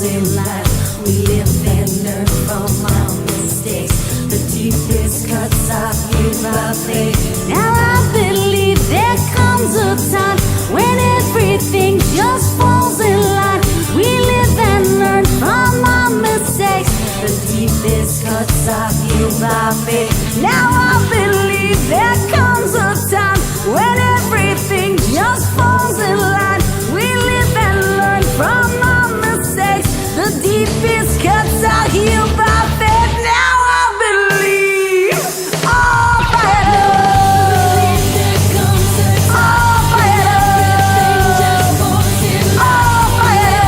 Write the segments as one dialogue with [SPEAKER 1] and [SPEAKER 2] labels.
[SPEAKER 1] in life. We live and learn from our mistakes. The deepest cuts I give our faith. Now I believe there comes a time when everything just falls in line. We live and learn from our mistakes. The deepest cuts I give our faith. Now I believe there comes a time when everything just falls in line. We live and learn from our mistakes. The deepest cuts are healed by faith. Now I believe. Oh, fire up. Oh, fire up. Oh, fire up.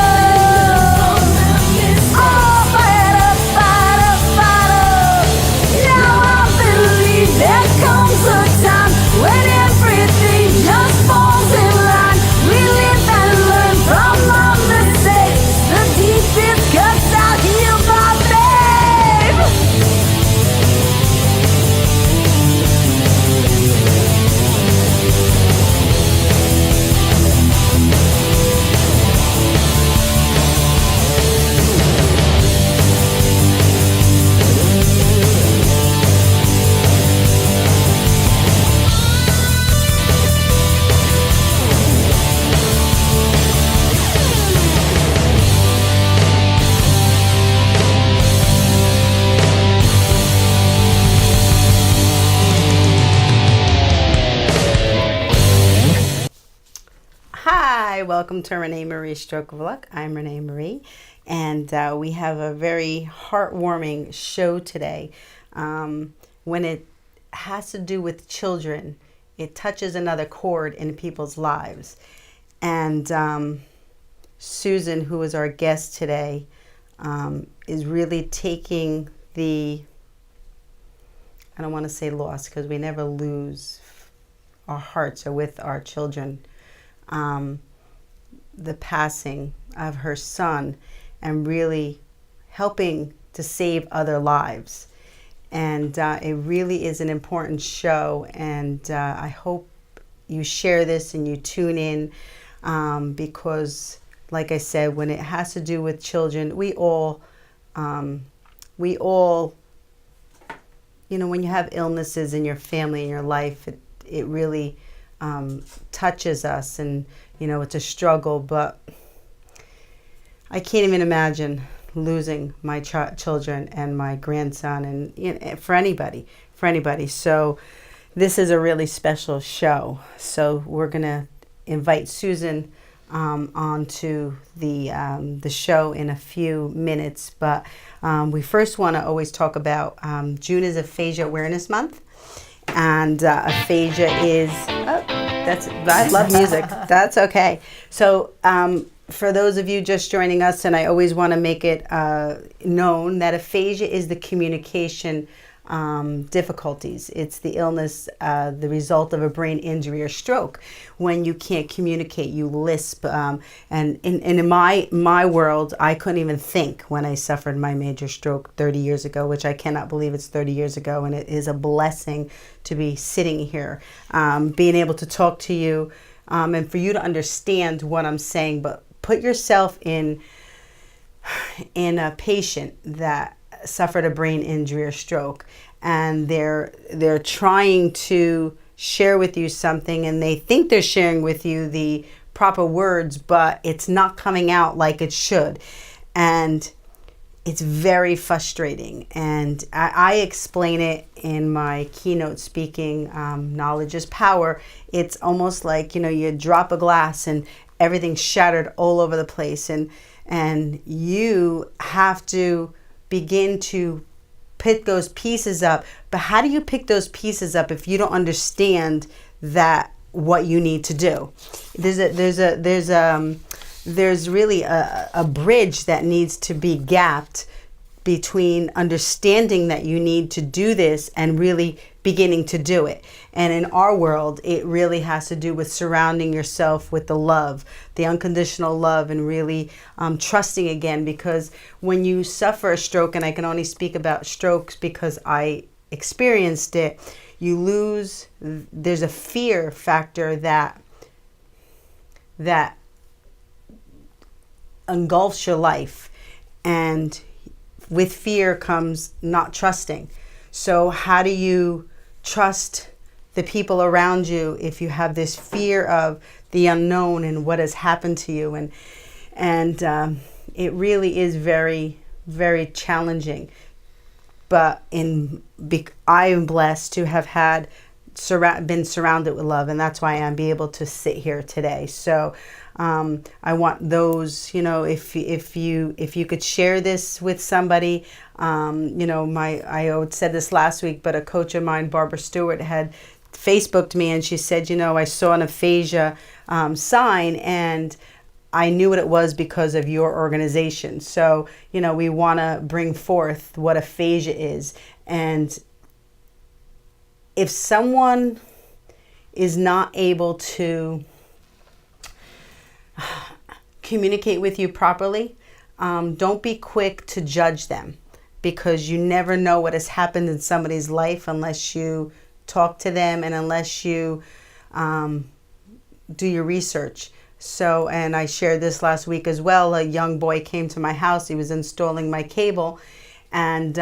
[SPEAKER 1] Oh, fire up, fire up, fire up. Now I believe there comes a time when everything just falls in line. We live and learn from our mistakes. The deepest cuts are healed by faith.
[SPEAKER 2] Hi, welcome to ReneMarie Stroke of Luck. I'm ReneMarie, and we have a very heartwarming show today. When it has to do with children, it touches another chord in people's lives. And Susan, who is our guest today, is really taking the, I don't want to say loss because we never lose. Our hearts are with our children. The passing of her son and really helping to save other lives. And it really is an important show, and I hope you share this and you tune in because, like I said, when it has to do with children, we all, you know, when you have illnesses in your family, in your life, it really touches us, and you know, it's a struggle, but I can't even imagine losing my children and my grandson, and you know, for anybody. So this is a really special show. So we're gonna invite Susan onto the show in a few minutes, but we first want to always talk about June is Aphasia Awareness Month, and aphasia is I love music. That's okay. So for those of you just joining us, and I always want to make it known that aphasia is the communication difficulties. It's the illness, the result of a brain injury or stroke. When you can't communicate, you lisp. And in my world, I couldn't even think when I suffered my major stroke 30 years ago, which I cannot believe it's 30 years ago. And it is a blessing to be sitting here, being able to talk to you, and for you to understand what I'm saying. But put yourself in a patient that suffered a brain injury or stroke, and they're trying to share with you something, and they think they're sharing with you the proper words, but it's not coming out like it should, and it's very frustrating. And I explain it in my keynote speaking, knowledge is power. It's almost like, you know, you drop a glass and everything's shattered all over the place, and you have to begin to pick those pieces up. But how do you pick those pieces up if you don't understand that what you need to do? There's really a bridge that needs to be gapped between understanding that you need to do this and really beginning to do it. And in our world, it really has to do with surrounding yourself with the love, the unconditional love, and really trusting again. Because when you suffer a stroke, and I can only speak about strokes because I experienced it, you lose, there's a fear factor that engulfs your life. And with fear comes not trusting. So how do you trust the people around you if you have this fear of the unknown and what has happened to you? And it really is very, very challenging. But I am blessed to have been surrounded with love, and that's why I'm be able to sit here today. So I want those, if you could share this with somebody, I said this last week, but a coach of mine, Barbara Stewart, had Facebooked me, and she said, I saw an aphasia sign, and I knew what it was because of your organization. So, we want to bring forth what aphasia is. And if someone is not able to communicate with you properly, don't be quick to judge them, because you never know what has happened in somebody's life unless you talk to them and unless you do your research. So, and I shared this last week as well. A young boy came to my house. He was installing my cable, and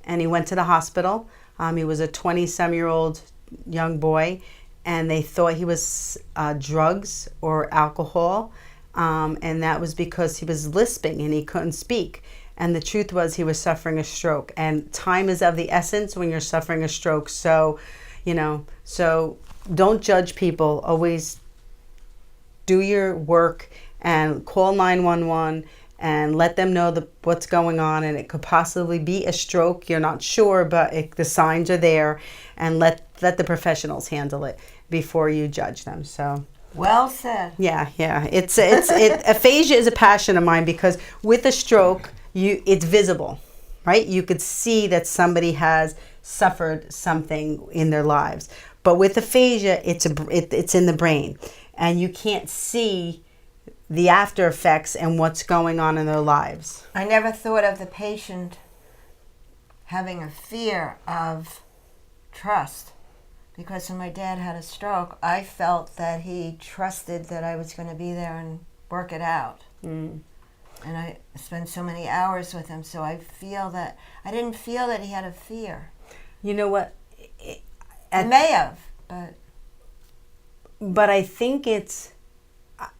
[SPEAKER 2] he went to the hospital. He was a 20-some-year-old young boy, and they thought he was drugs or alcohol, and that was because he was lisping and he couldn't speak. And the truth was he was suffering a stroke. And time is of the essence when you're suffering a stroke. So, so don't judge people. Always do your work and call 911 and let them know what's going on. And it could possibly be a stroke. You're not sure, but the signs are there. And let the professionals handle it before you judge them. So.
[SPEAKER 3] Well said.
[SPEAKER 2] Yeah. Aphasia is a passion of mine, because with a stroke, it's visible, right? You could see that somebody has suffered something in their lives. But with aphasia, it's in the brain, and you can't see the after effects and what's going on in their lives.
[SPEAKER 3] I never thought of the patient having a fear of trust, because when my dad had a stroke, I felt that he trusted that I was going to be there and work it out. Mm. And I spent so many hours with him, so I didn't feel that he had a fear.
[SPEAKER 2] You know what?
[SPEAKER 3] I may have,
[SPEAKER 2] but I think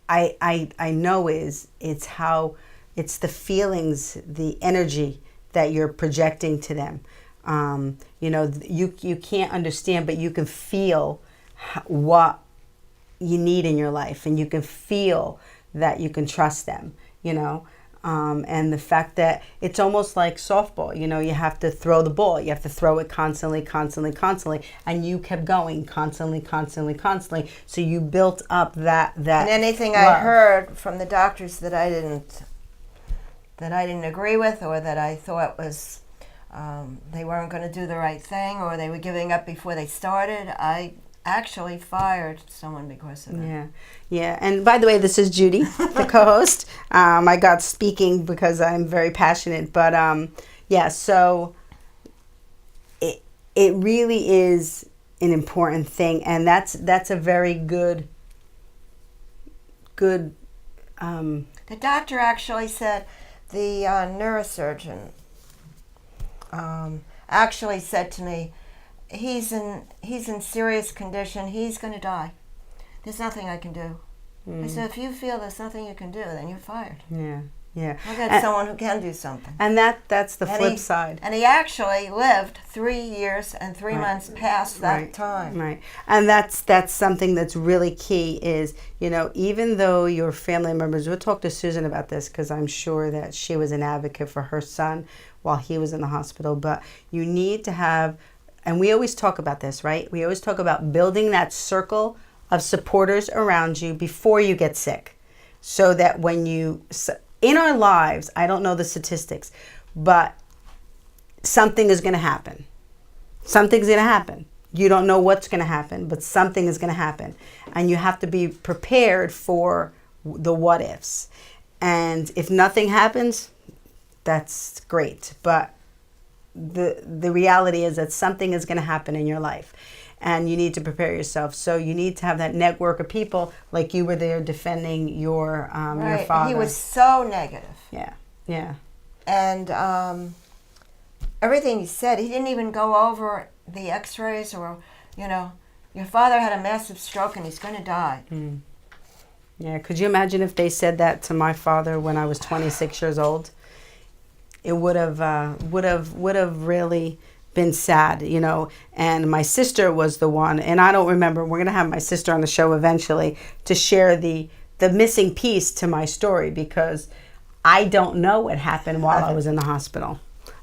[SPEAKER 2] I know it's how, it's the feelings, the energy that you're projecting to them. You can't understand, but you can feel what you need in your life, and you can feel that you can trust them, and the fact that it's almost like softball, you have to throw the ball, you have to throw it constantly, and you kept going constantly. So you built up that. And
[SPEAKER 3] anything
[SPEAKER 2] love.
[SPEAKER 3] I heard from the doctors that I didn't agree with, or that I thought was they weren't going to do the right thing, or they were giving up before they started, I actually fired someone because of it.
[SPEAKER 2] Yeah. And by the way, this is Judy, the co-host. I got speaking because I'm very passionate, but so it really is an important thing, and that's a very good. The
[SPEAKER 3] doctor actually said, the neurosurgeon actually said to me, he's in serious condition. He's going to die. There's nothing I can do. I said, if you feel there's nothing you can do, then you're fired.
[SPEAKER 2] Yeah.
[SPEAKER 3] I got someone who can do something.
[SPEAKER 2] And that's the flip side.
[SPEAKER 3] And he actually lived 3 years and 3 months past that time.
[SPEAKER 2] Right. And that's something that's really key is, even though your family members, we'll talk to Susan about this, because I'm sure that she was an advocate for her son while he was in the hospital, but you need to have, and we always talk about this, right? We always talk about building that circle of supporters around you before you get sick, so that when in our lives, I don't know the statistics, but something is going to happen. Something's going to happen. You don't know what's going to happen, but something is going to happen. And you have to be prepared for the what ifs. And if nothing happens, that's great. But the reality is that something is going to happen in your life. And you need to prepare yourself. So you need to have that network of people, like you were there defending your father.
[SPEAKER 3] He was so negative.
[SPEAKER 2] Yeah.
[SPEAKER 3] And everything he said, he didn't even go over the x-rays or, your father had a massive stroke and he's going to die.
[SPEAKER 2] Yeah, could you imagine if they said that to my father when I was 26 years old? It would have really been sad, And my sister was the one, and I don't remember. We're gonna have my sister on the show eventually to share the missing piece to my story, because I don't know what happened while I was in the hospital.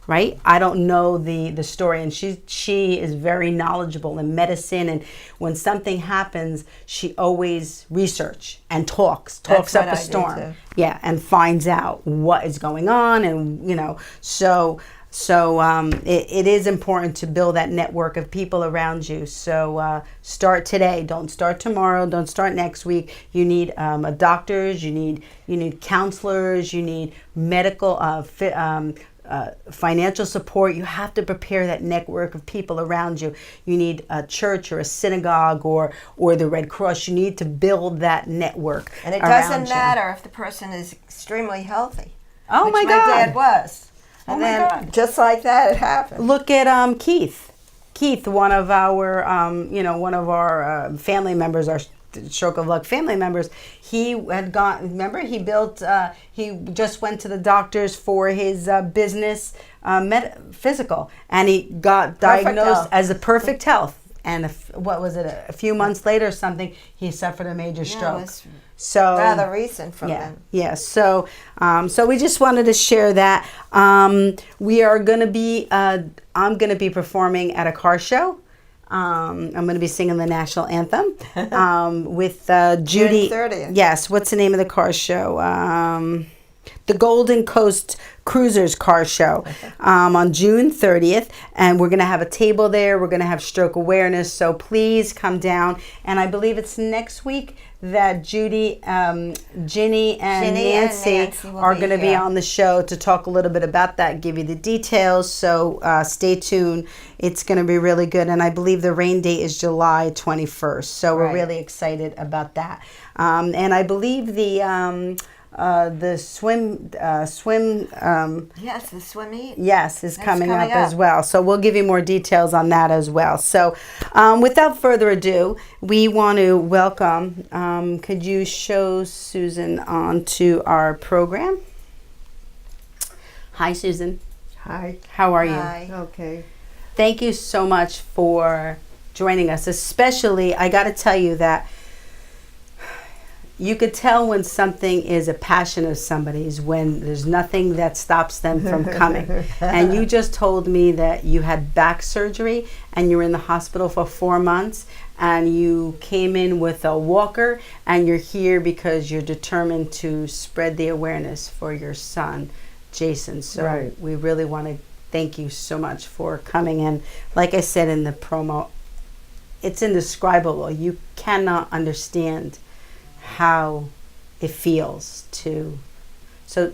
[SPEAKER 2] Right? I don't know the story, and she is very knowledgeable in medicine, and when something happens, she always research and talks up a storm. Yeah, and finds out what is going on, and so it is important to build that network of people around you. So start today. Don't start tomorrow. Don't start next week. You need doctors. You need counselors. You need medical financial support. You have to prepare that network of people around you. You need a church or a synagogue or the Red Cross. You need to build that network.
[SPEAKER 3] And it doesn't matter if the person is extremely healthy.
[SPEAKER 2] Oh,
[SPEAKER 3] which
[SPEAKER 2] my God.
[SPEAKER 3] My dad was. And
[SPEAKER 2] my
[SPEAKER 3] then
[SPEAKER 2] God.
[SPEAKER 3] Just like that, it happened.
[SPEAKER 2] Look at Keith. Keith, one of our family members, our Stroke of Luck family members, he had gone, remember, he just went to the doctors for his business physical, and he got diagnosed as a perfect health. And a few months later or something, he suffered a major stroke. So
[SPEAKER 3] rather recent from them.
[SPEAKER 2] Yeah. So we just wanted to share that. We are going to be, I'm going to be performing at a car show. I'm going to be singing the national anthem with Judy.
[SPEAKER 3] June 30th.
[SPEAKER 2] Yes. What's the name of the car show? The Golden Coast Cruisers car show on June 30th. And we're going to have a table there. We're going to have stroke awareness. So please come down. And I believe it's next week that Judy, Ginny, and Nancy are going to be on the show to talk a little bit about that, give you the details. So stay tuned. It's going to be really good. And I believe the rain date is July 21st. So we're really excited about that. And I believe the swim
[SPEAKER 3] yes, the swim meet.
[SPEAKER 2] Yes, is coming up as well. So we'll give you more details on that as well. So without further ado, we want to welcome, could you show Susan onto our program? Hi, Susan.
[SPEAKER 4] Hi.
[SPEAKER 2] How are you?
[SPEAKER 3] Hi.
[SPEAKER 4] Okay.
[SPEAKER 2] Thank you so much for joining us. Especially, I got to tell you that you could tell when something is a passion of somebody's when there's nothing that stops them from coming. And you just told me that you had back surgery and you were in the hospital for 4 months, and you came in with a walker, and you're here because you're determined to spread the awareness for your son, Jason. So we really want to thank you so much for coming in. Like I said in the promo, it's indescribable. You cannot understand how it feels to. So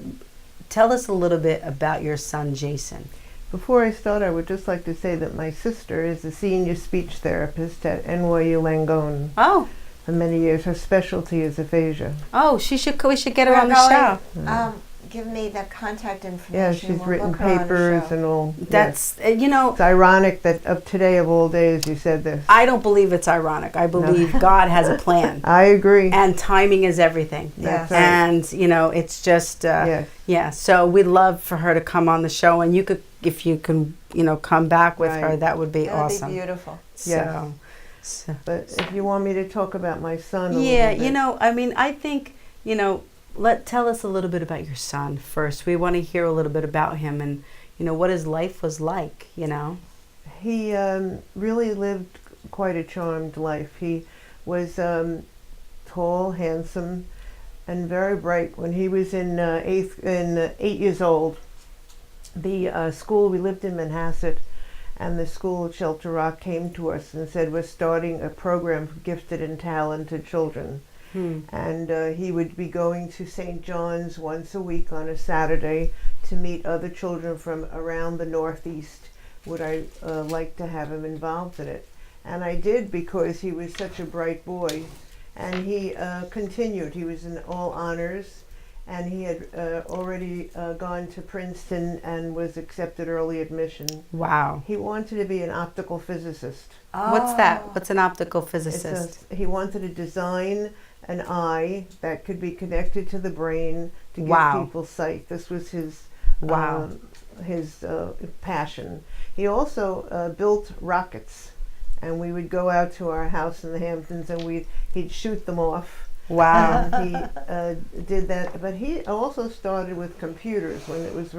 [SPEAKER 2] tell us a little bit about your son, Jason.
[SPEAKER 4] Before I start, I would just like to say that my sister is a senior speech therapist at NYU Langone.
[SPEAKER 2] Oh.
[SPEAKER 4] For many years. Her specialty is aphasia.
[SPEAKER 2] Oh, we should get her on the show.
[SPEAKER 3] Give me the contact information.
[SPEAKER 4] Yeah, she's written papers and all.
[SPEAKER 2] That's, it's
[SPEAKER 4] ironic that of today of all days you said this.
[SPEAKER 2] I don't believe it's ironic. I believe God has a plan.
[SPEAKER 4] I agree.
[SPEAKER 2] And timing is everything.
[SPEAKER 4] That's
[SPEAKER 3] right.
[SPEAKER 2] And, it's just, so we'd love for her to come on the show, and you could, if you can, come back with her, that would be awesome.
[SPEAKER 3] That would be beautiful.
[SPEAKER 2] So,
[SPEAKER 4] but if you want me to talk about my son a little bit.
[SPEAKER 2] I think, tell us a little bit about your son first. We want to hear a little bit about him and, what his life was like,
[SPEAKER 4] He really lived quite a charmed life. He was tall, handsome, and very bright. When he was in 8 years old, the school, we lived in Manhasset, and the school at Shelter Rock came to us and said, we're starting a program for gifted and talented children. And he would be going to St. John's once a week on a Saturday to meet other children from around the Northeast. Would I like to have him involved in it? And I did, because he was such a bright boy. And he continued. He was in all honors. and he had already gone to Princeton and was accepted early admission.
[SPEAKER 2] Wow.
[SPEAKER 4] He wanted to be an optical physicist.
[SPEAKER 2] What's that? What's an optical
[SPEAKER 4] It's
[SPEAKER 2] physicist?
[SPEAKER 4] he wanted to design an eye that could be connected to the brain to give
[SPEAKER 2] Wow.
[SPEAKER 4] people sight. This was his
[SPEAKER 2] Wow.
[SPEAKER 4] his passion. He also built rockets, and we would go out to our house in the Hamptons, and he'd shoot them off.
[SPEAKER 2] Wow.
[SPEAKER 4] He did that, but he also started with computers when it was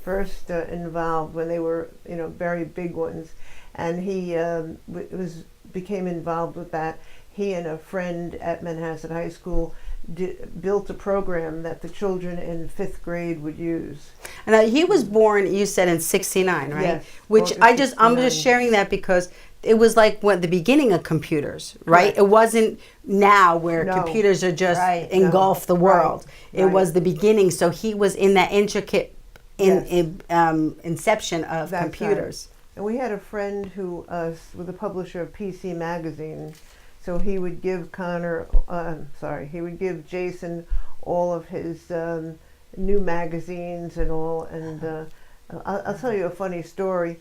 [SPEAKER 4] first involved, when they were very big ones, and he became involved with that. He and a friend at Manhasset High School built a program that the children in 5th grade would use.
[SPEAKER 2] And he was born, you said, in '69, right?
[SPEAKER 4] Yes,
[SPEAKER 2] Which
[SPEAKER 4] August
[SPEAKER 2] I'm
[SPEAKER 4] 69.
[SPEAKER 2] just sharing that because it was like the beginning of computers, right?
[SPEAKER 4] Correct.
[SPEAKER 2] It wasn't now where
[SPEAKER 4] No.
[SPEAKER 2] computers are just
[SPEAKER 3] Right.
[SPEAKER 2] engulf the world.
[SPEAKER 4] Right.
[SPEAKER 2] It was the beginning. So he was in that intricate
[SPEAKER 4] Yes.
[SPEAKER 2] inception of
[SPEAKER 4] That's
[SPEAKER 2] computers.
[SPEAKER 4] And we had a friend who was the publisher of PC Magazine, so he would give he would give Jason all of his new magazines and all. And I'll tell you a funny story.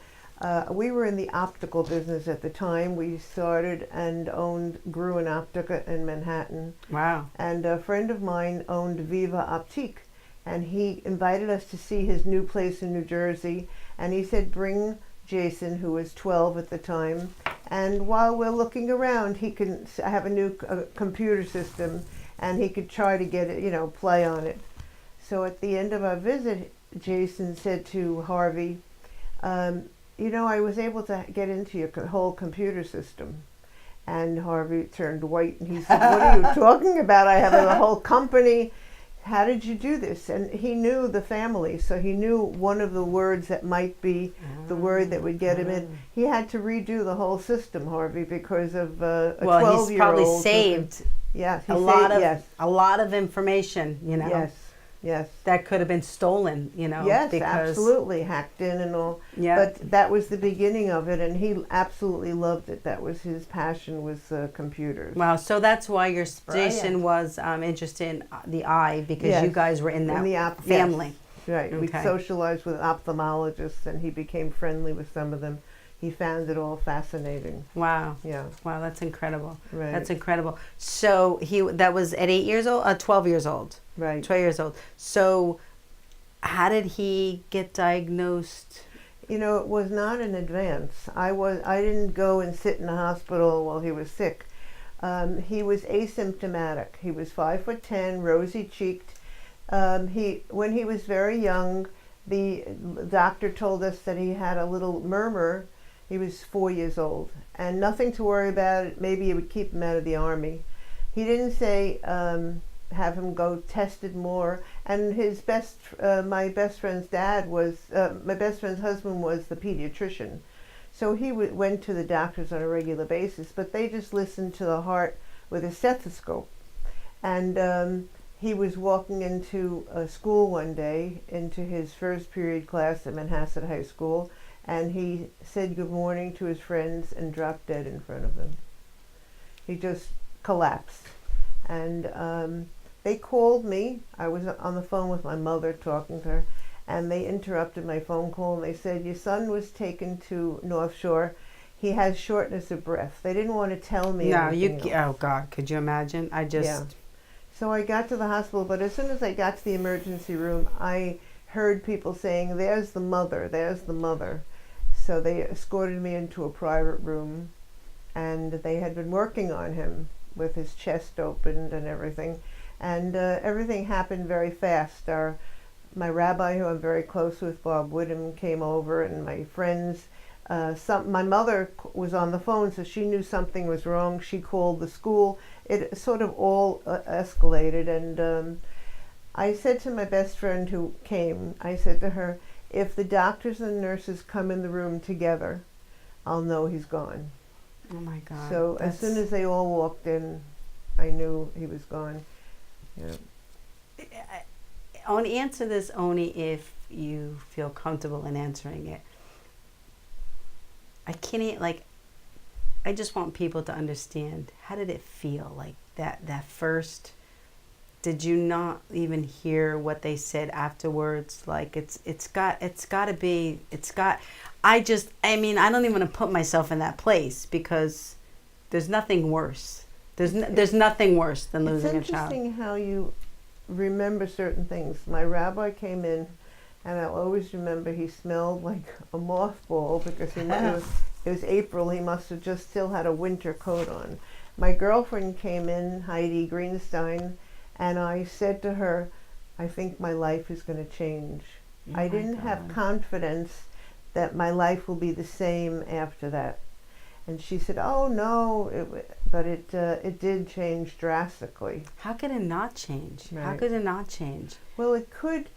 [SPEAKER 4] We were in the optical business at the time. We started and owned Gruen Optica in Manhattan.
[SPEAKER 2] Wow.
[SPEAKER 4] And a friend of mine owned Viva Optique, and he invited us to see his new place in New Jersey. And he said, bring Jason, who was 12 at the time, and while we're looking around, he can have a new computer system, and he could try to get it, play on it. So at the end of our visit, Jason said to Harvey, I was able to get into your whole computer system. And Harvey turned white, and he said, what are you talking about? I have a whole company. How did you do this? And he knew the family, so he knew one of the words that might be the word that would get him in. He had to redo the whole system, Harvey, because of a 12-year-old.
[SPEAKER 2] Well, he's probably saved a lot of information,
[SPEAKER 4] Yes.
[SPEAKER 2] that could have been stolen,
[SPEAKER 4] Yes,
[SPEAKER 2] because
[SPEAKER 4] absolutely, hacked in and all.
[SPEAKER 2] Yeah.
[SPEAKER 4] But that was the beginning of it, and he absolutely loved it. That was his passion, was computers.
[SPEAKER 2] Wow, so that's why your
[SPEAKER 3] Brilliant.
[SPEAKER 2] Jason was interested in the eye, because
[SPEAKER 4] Yes.
[SPEAKER 2] you guys were in that family.
[SPEAKER 4] Yes. Right. We
[SPEAKER 2] Okay.
[SPEAKER 4] socialized with ophthalmologists, and he became friendly with some of them. He found it all fascinating.
[SPEAKER 2] Wow.
[SPEAKER 4] Yeah.
[SPEAKER 2] Wow, that's incredible.
[SPEAKER 4] Right.
[SPEAKER 2] That's incredible. So that was at 8 years old, 12 years old.
[SPEAKER 4] Right.
[SPEAKER 2] 12 years old. So how did he get diagnosed?
[SPEAKER 4] It was not in advance. I didn't go and sit in the hospital while he was sick. He was asymptomatic. He was 5'10", rosy-cheeked. When he was very young, the doctor told us that he had a little murmur. He was 4 years old, and nothing to worry about. Maybe it would keep him out of the army. He didn't say have him go tested more. And his my best friend's my best friend's husband was the pediatrician, so he went to the doctors on a regular basis. But they just listened to the heart with a stethoscope, and he was walking into a school one day, into his first period class at Manhasset High School, and he said good morning to his friends and dropped dead in front of them. He just collapsed. And they called me. I was on the phone with my mother talking to her, and they interrupted my phone call, and they said, your son was taken to North Shore. He has shortness of breath. They didn't want to tell me anything else.
[SPEAKER 2] Oh God, could you imagine?
[SPEAKER 4] Yeah. So I got to the hospital, but as soon as I got to the emergency room, I heard people saying, there's the mother, there's the mother. So they escorted me into a private room, and they had been working on him with his chest opened and everything. And everything happened very fast. My rabbi, who I'm very close with, Bob Whittam, came over, and my friends. My mother was on the phone, so she knew something was wrong. She called the school. It sort of all escalated, and I said to my best friend who came, I said to her, if the doctors and nurses come in the room together, I'll know he's gone.
[SPEAKER 2] Oh my God.
[SPEAKER 4] So as soon as they all walked in, I knew he was gone. Yeah.
[SPEAKER 2] Answer this only if you feel comfortable in answering it. I just want people to understand, how did it feel, like that first did you not even hear what they said afterwards? Like I mean, I don't even want to put myself in that place, because there's nothing worse. There's nothing worse than losing a child.
[SPEAKER 4] It's interesting how you remember certain things. My rabbi came in, and I'll always remember he smelled like a mothball, because it was April. He must have just still had a winter coat on. My girlfriend came in, Heidi Greenstein, and I said to her, I think my life is going to change. I didn't have confidence that my life will be the same after that. And she said, oh no, but it did change drastically.
[SPEAKER 2] How could it not change?
[SPEAKER 4] Right.
[SPEAKER 2] How could it not change?
[SPEAKER 4] Well, it could.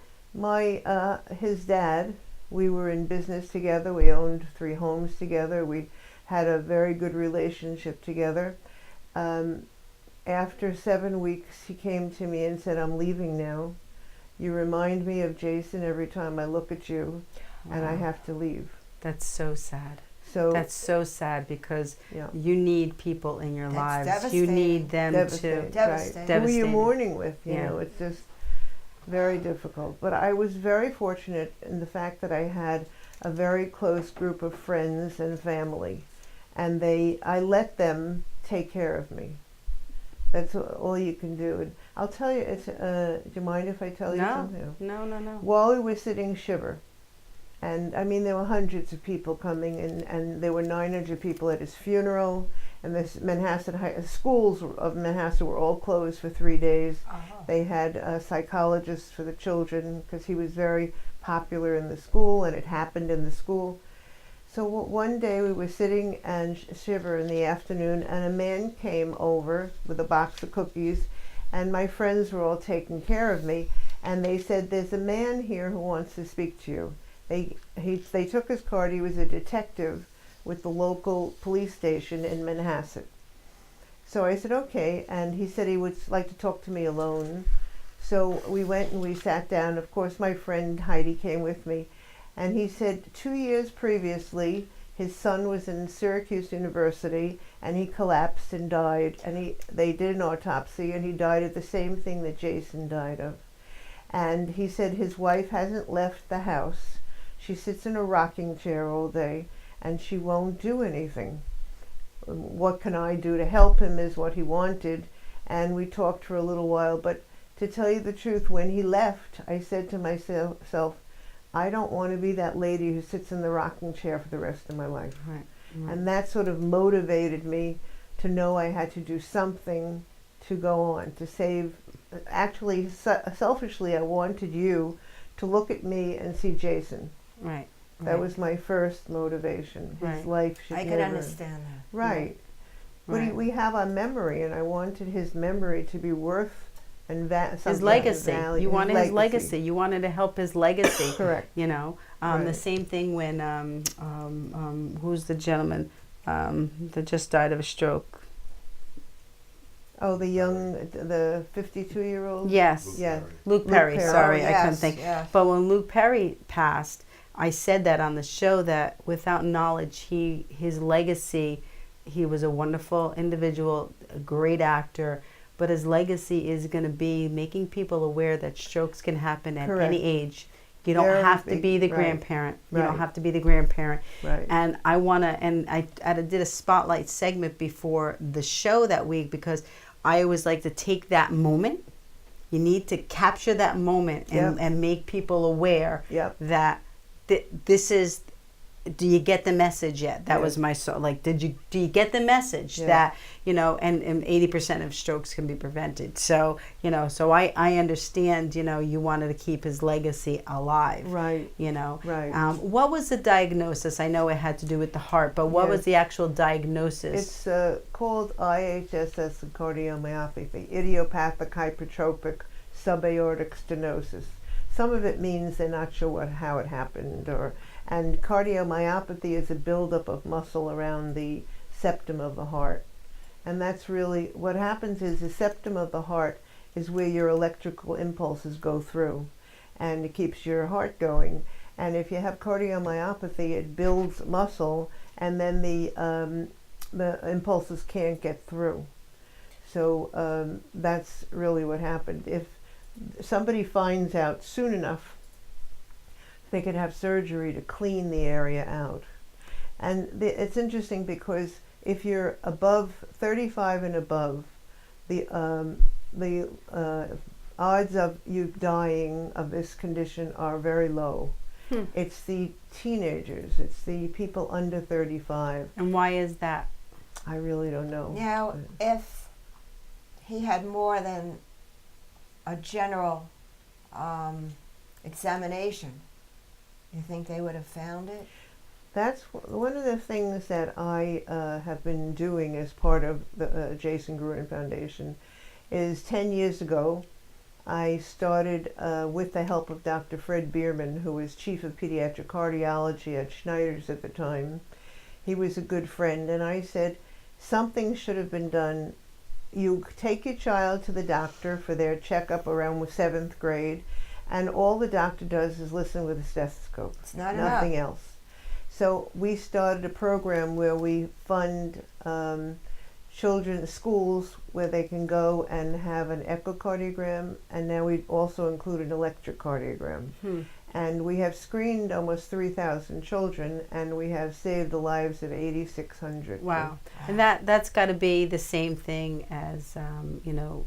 [SPEAKER 4] His dad, we were in business together. We owned 3 homes together. We had a very good relationship together. After 7 weeks, he came to me and said, I'm leaving now. You remind me of Jason every time I look at you, and I have to leave.
[SPEAKER 2] That's so sad.
[SPEAKER 4] So
[SPEAKER 2] That's so sad, because
[SPEAKER 4] yeah.
[SPEAKER 2] you need people in your
[SPEAKER 3] That's
[SPEAKER 2] lives. You need them
[SPEAKER 4] Devastating.
[SPEAKER 2] to...
[SPEAKER 3] Devastating.
[SPEAKER 4] Right. Who you're
[SPEAKER 2] Devastating.
[SPEAKER 4] mourning with, you
[SPEAKER 2] Yeah.
[SPEAKER 4] know, it's just very difficult. But I was very fortunate in the fact that I had a very close group of friends and family, and I let them take care of me. That's all you can do. And I'll tell you, do you mind if I tell you something?
[SPEAKER 2] No.
[SPEAKER 4] While we were sitting shiver, and I mean there were hundreds of people coming, and there were 900 people at his funeral, and the schools of Manhasset were all closed for 3 days. They had psychologists for the children, because he was very popular in the school, and it happened in the school. So one day we were sitting and shiver in the afternoon, and a man came over with a box of cookies, and my friends were all taking care of me, and they said, there's a man here who wants to speak to you. They took his card. He was a detective with the local police station in Manhasset. So I said, okay, and he said he would like to talk to me alone. So we went and we sat down. Of course, my friend Heidi came with me. And he said 2 years previously, his son was in Syracuse University, and he collapsed and died. And they did an autopsy, and he died of the same thing that Jason died of. And he said his wife hasn't left the house. She sits in a rocking chair all day, and she won't do anything. What can I do to help him is what he wanted. And we talked for a little while. But to tell you the truth, when he left, I said to myself, I don't want to be that lady who sits in the rocking chair for the rest of my life.
[SPEAKER 2] Right.
[SPEAKER 4] And that sort of motivated me to know I had to do something to go on, to save. Actually, selfishly, I wanted you to look at me and see Jason.
[SPEAKER 2] Right.
[SPEAKER 4] That was my first motivation. His
[SPEAKER 2] Right.
[SPEAKER 4] life should
[SPEAKER 3] I
[SPEAKER 4] never...
[SPEAKER 3] could understand that.
[SPEAKER 4] Right.
[SPEAKER 2] Right.
[SPEAKER 4] But we have our memory, and I wanted his memory to be worth and
[SPEAKER 2] His legacy. You wanted his legacy. You wanted to help his legacy.
[SPEAKER 4] Correct.
[SPEAKER 2] You know,
[SPEAKER 4] Right.
[SPEAKER 2] the same thing when who's the gentleman that just died of a stroke?
[SPEAKER 4] Oh, the 52-year-old?
[SPEAKER 2] Yes.
[SPEAKER 4] Yeah.
[SPEAKER 2] Luke Perry.
[SPEAKER 4] Perry.
[SPEAKER 2] Sorry,
[SPEAKER 3] Oh,
[SPEAKER 2] I couldn't
[SPEAKER 3] yes,
[SPEAKER 2] think.
[SPEAKER 3] yes.
[SPEAKER 2] But when Luke Perry passed, I said that on the show, that without knowledge, his legacy, he was a wonderful individual, a great actor, but his legacy is going to be making people aware that strokes can happen at
[SPEAKER 4] Correct.
[SPEAKER 2] any age. You don't
[SPEAKER 4] Very
[SPEAKER 2] have to
[SPEAKER 4] big-
[SPEAKER 2] be the
[SPEAKER 4] right.
[SPEAKER 2] grandparent. You don't
[SPEAKER 4] Right.
[SPEAKER 2] have to be the grandparent.
[SPEAKER 4] Right.
[SPEAKER 2] And I want to, and I did a spotlight segment before the show that week, because I always like to take that moment. You need to capture that moment and,
[SPEAKER 4] Yep.
[SPEAKER 2] and make people aware
[SPEAKER 4] Yep.
[SPEAKER 2] that this is, do you get the message yet? That
[SPEAKER 4] Yeah.
[SPEAKER 2] was my like, do you get the message
[SPEAKER 4] Yeah.
[SPEAKER 2] that, you know, and 80% of strokes can be prevented. So, you know, so I understand, you know, you wanted to keep his legacy alive.
[SPEAKER 4] Right.
[SPEAKER 2] You know,
[SPEAKER 4] Right.
[SPEAKER 2] What was the diagnosis? I know it had to do with the heart, but what
[SPEAKER 4] Yes.
[SPEAKER 2] was the actual diagnosis?
[SPEAKER 4] It's called IHSS cardiomyopathy, idiopathic hypertrophic subaortic stenosis. Some of it means they're not sure how it happened, and cardiomyopathy is a buildup of muscle around the septum of the heart. And that's really what happens. Is the septum of the heart is where your electrical impulses go through, and it keeps your heart going. And if you have cardiomyopathy, it builds muscle, and then the impulses can't get through. So that's really what happened. If somebody finds out soon enough, they could have surgery to clean the area out. And it's interesting because if you're above 35 and above, the odds of you dying of this condition are very low. It's the teenagers, it's the people under 35.
[SPEAKER 2] And why is that?
[SPEAKER 4] I really don't know.
[SPEAKER 3] Now, if he had more than a general examination, you think they would have found it?
[SPEAKER 4] That's one of the things that I have been doing as part of the Jason Gruen Foundation. Is 10 years ago, I started with the help of Dr. Fred Bierman, who was chief of pediatric cardiology at Schneider's at the time. He was a good friend, and I said, something should have been done. You take your child to the doctor for their checkup around 7th grade, and all the doctor does is listen with a stethoscope.
[SPEAKER 3] It's not
[SPEAKER 4] nothing
[SPEAKER 3] enough.
[SPEAKER 4] else. So we started a program where we fund children's schools where they can go and have an echocardiogram, and now we also include an electrocardiogram. And we have screened almost 3,000 children, and we have saved the lives of 8,600.
[SPEAKER 2] Wow. And that's got to be the same thing as, you know,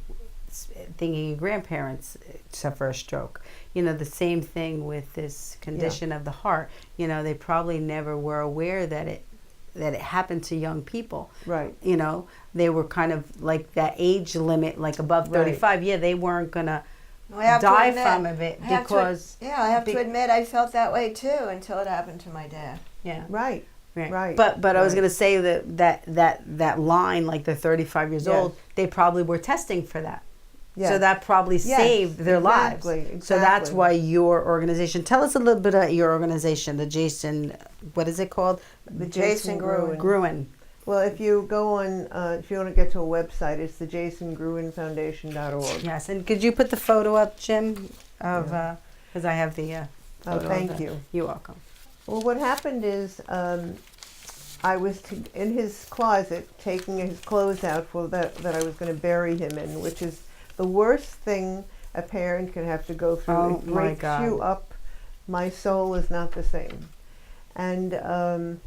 [SPEAKER 2] thinking your grandparents suffer a stroke. You know, the same thing with this condition of the heart. You know, they probably never were aware that it happened to young people.
[SPEAKER 4] Right.
[SPEAKER 2] You know, they were kind of like that age limit, like above 35. Yeah, they weren't going to die from it because...
[SPEAKER 3] I have to admit I felt that way too until it happened to my dad.
[SPEAKER 2] Yeah.
[SPEAKER 4] Right.
[SPEAKER 2] But I was going to say that line, like they're 35 years old, they probably were testing for that.
[SPEAKER 4] Yes.
[SPEAKER 2] So that probably saved their lives.
[SPEAKER 4] Exactly.
[SPEAKER 2] So that's why your organization, tell us a little bit about your organization, the Jason, what is it called?
[SPEAKER 4] The Jason
[SPEAKER 2] Gruen.
[SPEAKER 4] Well, if you go on, if you want to get to a website, it's the jasongruenfoundation.org.
[SPEAKER 2] Yes, and could you put the photo up, Jim, of, because I have the photo.
[SPEAKER 4] Thank you.
[SPEAKER 2] You're welcome.
[SPEAKER 4] Well, what happened is I was in his closet taking his clothes out for that I was going to bury him in, which is the worst thing a parent can have to go through.
[SPEAKER 2] Oh,
[SPEAKER 4] it
[SPEAKER 2] my
[SPEAKER 4] breaks
[SPEAKER 2] God.
[SPEAKER 4] you up. My soul is not the same. And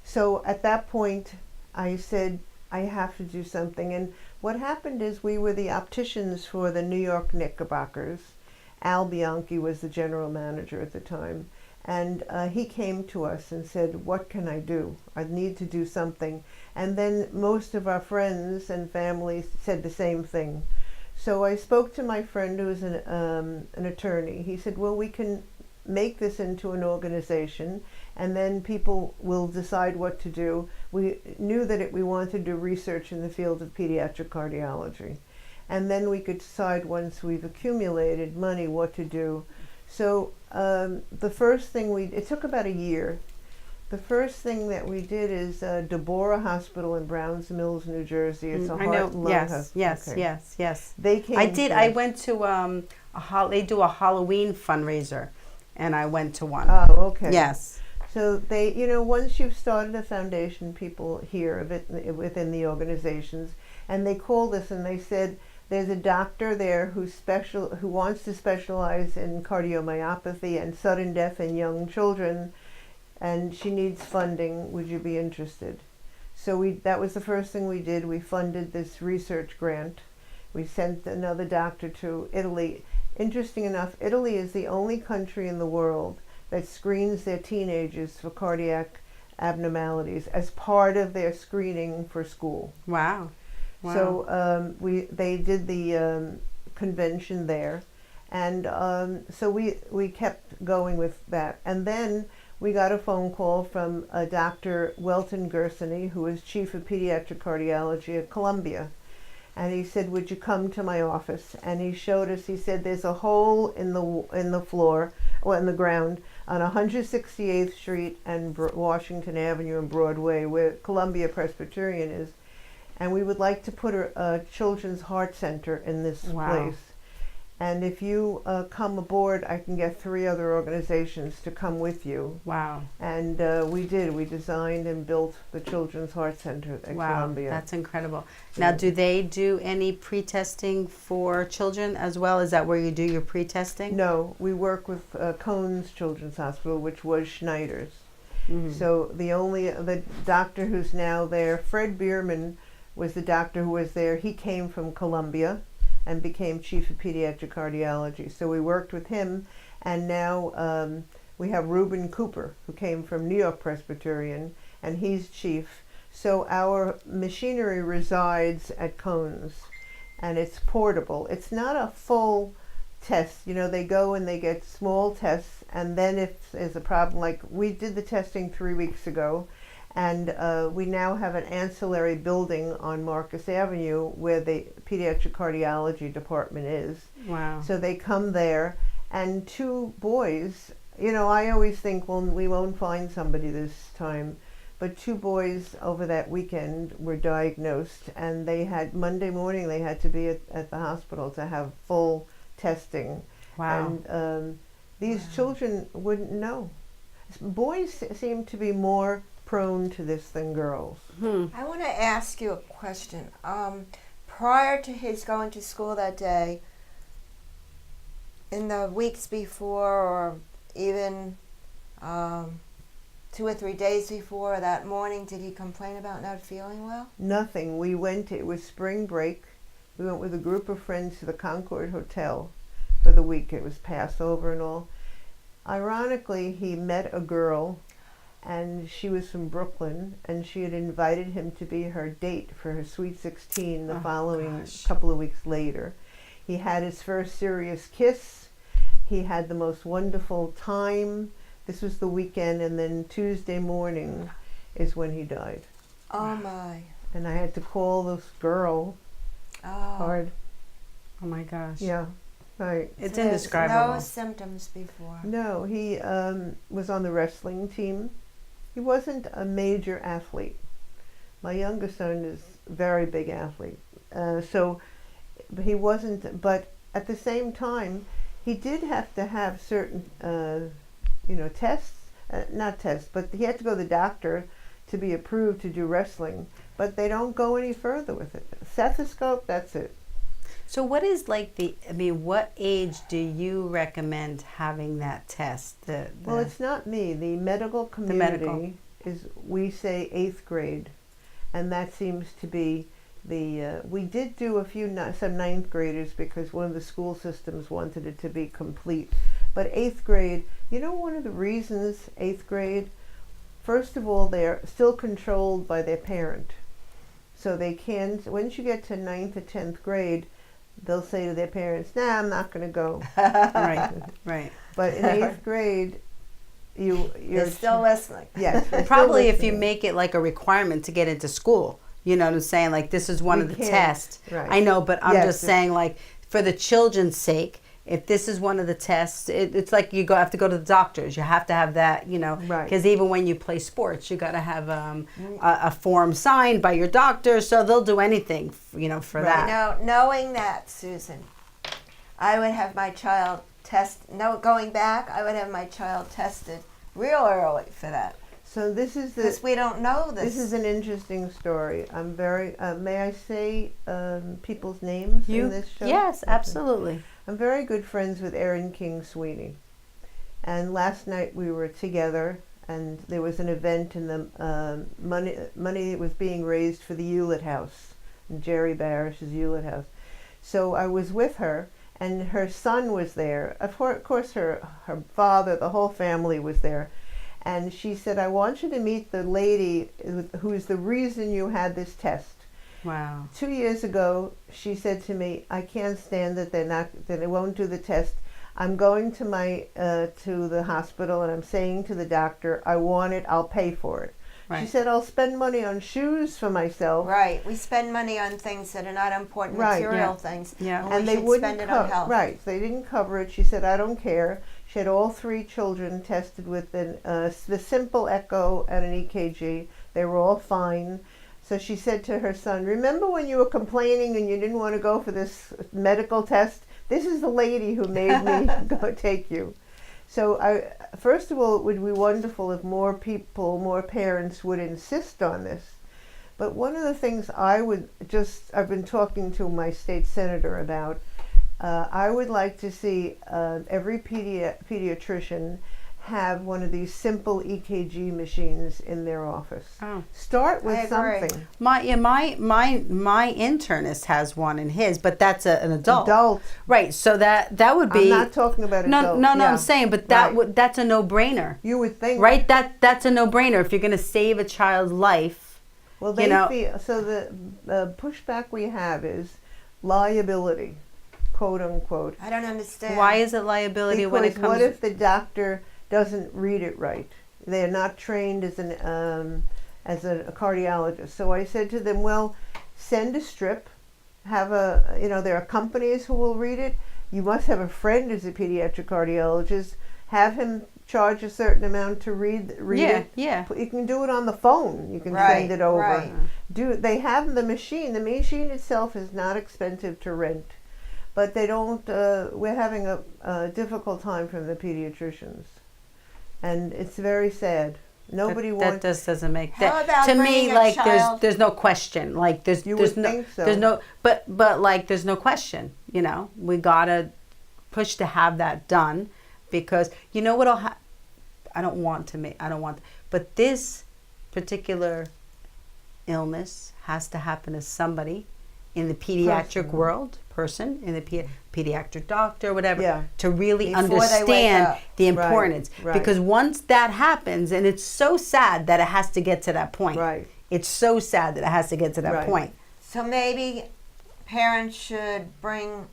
[SPEAKER 4] so at that point, I said, I have to do something. And what happened is we were the opticians for the New York Knickerbockers. Al Bianchi was the general manager at the time. And he came to us and said, what can I do? I need to do something. And then most of our friends and family said the same thing. So I spoke to my friend who was an attorney. He said, well, we can make this into an organization and then people will decide what to do. We knew that we wanted to do research in the field of pediatric cardiology. And then we could decide once we've accumulated money what to do. So the first thing it took about a year. The first thing that we did is Deborah Hospital in Browns Mills, New Jersey. It's a heart and lung hospital.
[SPEAKER 2] Yes.
[SPEAKER 4] They came.
[SPEAKER 2] I went to they do a Halloween fundraiser, and I went to one.
[SPEAKER 4] Oh, okay.
[SPEAKER 2] Yes.
[SPEAKER 4] So they, once you've started a foundation, people hear of it within the organizations, and they called us and they said, there's a doctor there who wants to specialize in cardiomyopathy and sudden death in young children, and she needs funding. Would you be interested? So that was the first thing we did. We funded this research grant. We sent another doctor to Italy. Interesting enough, Italy is the only country in the world that screens their teenagers for cardiac abnormalities as part of their screening for school.
[SPEAKER 2] Wow.
[SPEAKER 4] So they did the convention there, and so we kept going with that. And then we got a phone call from Dr. Welton Gersony, who is chief of pediatric cardiology at Columbia. And he said, would you come to my office? And he showed us, he said, there's a hole in the floor, or in the ground, on 168th Street and Washington Avenue and Broadway, where Columbia Presbyterian is. And we would like to put a children's heart center in this place. And if you come aboard, I can get 3 other organizations to come with you.
[SPEAKER 2] Wow.
[SPEAKER 4] And we did. We designed and built the Children's Heart Center at Columbia.
[SPEAKER 2] That's incredible. Now, do they do any pre-testing for children as well? Is that where you do your pre-testing?
[SPEAKER 4] No, we work with Cohen's Children's Hospital, which was Schneider's.
[SPEAKER 2] Mhm.
[SPEAKER 4] So the doctor who's now there, Fred Bierman, was the doctor who was there. He came from Columbia and became chief of pediatric cardiology. So we worked with him, and now we have Reuben Cooper, who came from New York Presbyterian, and he's chief. So our machinery resides at Cohen's, and it's portable. It's not a full test. You know, they go and they get small tests, and then if there's a problem, like we did the testing 3 weeks ago, and we now have an ancillary building on Marcus Avenue where the pediatric cardiology department is.
[SPEAKER 2] Wow.
[SPEAKER 4] So they come there, and 2 boys, you know, I always think, well, we won't find somebody this time. But 2 boys over that weekend were diagnosed, and they had, Monday morning, they had to be at the hospital to have full testing.
[SPEAKER 2] Wow.
[SPEAKER 4] And these children wouldn't know. Boys seem to be more prone to this than girls.
[SPEAKER 3] I want to ask you a question. Prior to his going to school that day, in the weeks before, or even 2 or 3 days before, that morning, did he complain about not feeling well?
[SPEAKER 4] Nothing. We went, it was spring break. We went with a group of friends to the Concord Hotel for the week. It was Passover and all. Ironically, he met a girl, and she was from Brooklyn, and she had invited him to be her date for her Sweet 16 the following couple of weeks later. He had his first serious kiss. He had the most wonderful time. This was the weekend, and then Tuesday morning is when he died.
[SPEAKER 3] Oh my.
[SPEAKER 4] And I had to call this girl hard.
[SPEAKER 2] Oh my gosh.
[SPEAKER 4] Yeah, right.
[SPEAKER 2] It's
[SPEAKER 3] So there's
[SPEAKER 2] indescribable.
[SPEAKER 3] no symptoms before.
[SPEAKER 4] No, he was on the wrestling team. He wasn't a major athlete. My youngest son is a very big athlete. So he wasn't, but at the same time, he did have to have certain, tests, not tests, but he had to go to the doctor to be approved to do wrestling, but they don't go any further with it. Stethoscope, that's it.
[SPEAKER 2] So what is what age do you recommend having that test?
[SPEAKER 4] Well, it's not me. The medical community is, we say 8th grade, and that seems to be we did do some 9th graders because one of the school systems wanted it to be complete. But 8th grade, you know, one of the reasons 8th grade, first of all, they're still controlled by their parent. So they can't, once you get to 9th or 10th grade, they'll say to their parents, nah, I'm not going to go.
[SPEAKER 2] Right.
[SPEAKER 4] But in 8th grade, you're
[SPEAKER 3] still listening.
[SPEAKER 4] Yes. they're still
[SPEAKER 2] Probably if you
[SPEAKER 4] listening.
[SPEAKER 2] make it like a requirement to get into school. You know what I'm saying? Like, this is one
[SPEAKER 4] We
[SPEAKER 2] of the
[SPEAKER 4] can't.
[SPEAKER 2] tests.
[SPEAKER 4] Right.
[SPEAKER 2] I know, but I'm
[SPEAKER 4] Yes,
[SPEAKER 2] just
[SPEAKER 4] it's-
[SPEAKER 2] saying, like, for the children's sake, if this is one of the tests, it's like you have to go to the doctors. You have to have that, you know,
[SPEAKER 4] Right.
[SPEAKER 2] because even when you play sports, you got to have a form signed by your doctor. So they'll do anything, for that.
[SPEAKER 3] Knowing that, Susan, I would have my child going back, I would have my child tested real early for that.
[SPEAKER 4] So this is
[SPEAKER 3] Because we don't know this.
[SPEAKER 4] This is an interesting story. I'm very, may I say people's names in this show?
[SPEAKER 2] Yes,
[SPEAKER 4] Okay.
[SPEAKER 2] absolutely.
[SPEAKER 4] I'm very good friends with Erin King Sweeney. And last night we were together, and there was an event, and the money was being raised for the Hewlett House, Jerry Barish's Hewlett House. So I was with her, and her son was there. Of course, her father, the whole family was there. And she said, I want you to meet the lady who's the reason you had this test.
[SPEAKER 2] Wow.
[SPEAKER 4] 2 years ago, she said to me, I can't stand that they won't do the test. I'm going to the hospital, and I'm saying to the doctor, I want it, I'll pay for it.
[SPEAKER 2] Right.
[SPEAKER 4] She said, I'll spend money on shoes for myself.
[SPEAKER 3] Right. We spend money on things that are not important
[SPEAKER 4] Right,
[SPEAKER 3] material
[SPEAKER 2] yeah.
[SPEAKER 3] things.
[SPEAKER 2] Yeah.
[SPEAKER 3] And,
[SPEAKER 4] And
[SPEAKER 3] we
[SPEAKER 4] they
[SPEAKER 3] should
[SPEAKER 4] wouldn't
[SPEAKER 3] spend it on health.
[SPEAKER 4] Right, they didn't cover it. She said, I don't care. She had all 3 children tested with the simple echo and an EKG. They were all fine. So she said to her son, remember when you were complaining and you didn't want to go for this medical test? this is the lady who made me go take you. So first of all, it would be wonderful if more people, more parents would insist on this. But one of the things I've been talking to my state senator about, I would like to see every pediatrician have one of these simple EKG machines in their office.
[SPEAKER 2] Oh.
[SPEAKER 4] Start with
[SPEAKER 3] I agree.
[SPEAKER 4] something.
[SPEAKER 2] My internist has one in his, but that's an adult.
[SPEAKER 4] Adult.
[SPEAKER 2] Right. So that would be.
[SPEAKER 4] I'm not talking about
[SPEAKER 2] no,
[SPEAKER 4] adults.
[SPEAKER 2] no,
[SPEAKER 4] Yeah.
[SPEAKER 2] I'm saying, but that
[SPEAKER 4] Right.
[SPEAKER 2] that's a no-brainer,
[SPEAKER 4] You would think.
[SPEAKER 2] right? That's a no-brainer if you're going to save a child's life.
[SPEAKER 4] Well, they
[SPEAKER 2] you know,
[SPEAKER 4] feel, so the pushback we have is liability, quote unquote.
[SPEAKER 3] I don't understand.
[SPEAKER 2] why is it liability
[SPEAKER 4] Because
[SPEAKER 2] when it comes?
[SPEAKER 4] what if the doctor doesn't read it right? They're not trained as a cardiologist. So I said to them, well, send a strip. There are companies who will read it. You must have a friend who's a pediatric cardiologist. Have him charge a certain amount to read it.
[SPEAKER 2] Yeah.
[SPEAKER 4] You can do it on the phone. You can
[SPEAKER 3] Right,
[SPEAKER 4] send it over.
[SPEAKER 3] right.
[SPEAKER 4] They have the machine. The machine itself is not expensive to rent, but they don't. We're having a difficult time from the pediatricians, and it's very sad. Nobody
[SPEAKER 2] that
[SPEAKER 4] wants.
[SPEAKER 2] just doesn't make
[SPEAKER 3] How
[SPEAKER 2] that
[SPEAKER 3] about
[SPEAKER 2] to
[SPEAKER 3] bringing
[SPEAKER 2] me.
[SPEAKER 3] a
[SPEAKER 2] Like
[SPEAKER 3] child-
[SPEAKER 2] there's no question. Like there's
[SPEAKER 4] You
[SPEAKER 2] there's
[SPEAKER 4] would
[SPEAKER 2] no
[SPEAKER 4] think so.
[SPEAKER 2] there's no but like there's no question. You know, we gotta push to have that done, because you know what'll I don't want, but this particular illness has to happen to somebody in the pediatric person in the pediatric doctor, whatever,
[SPEAKER 4] Yeah.
[SPEAKER 2] to really
[SPEAKER 3] Before they wake
[SPEAKER 2] understand
[SPEAKER 3] up.
[SPEAKER 2] the
[SPEAKER 4] Right,
[SPEAKER 2] importance.
[SPEAKER 4] right.
[SPEAKER 2] Because once that happens, and it's so sad that it has to get to that point.
[SPEAKER 4] Right.
[SPEAKER 2] It's so sad that it has to get to that
[SPEAKER 4] Right.
[SPEAKER 2] point.
[SPEAKER 3] So maybe parents should bring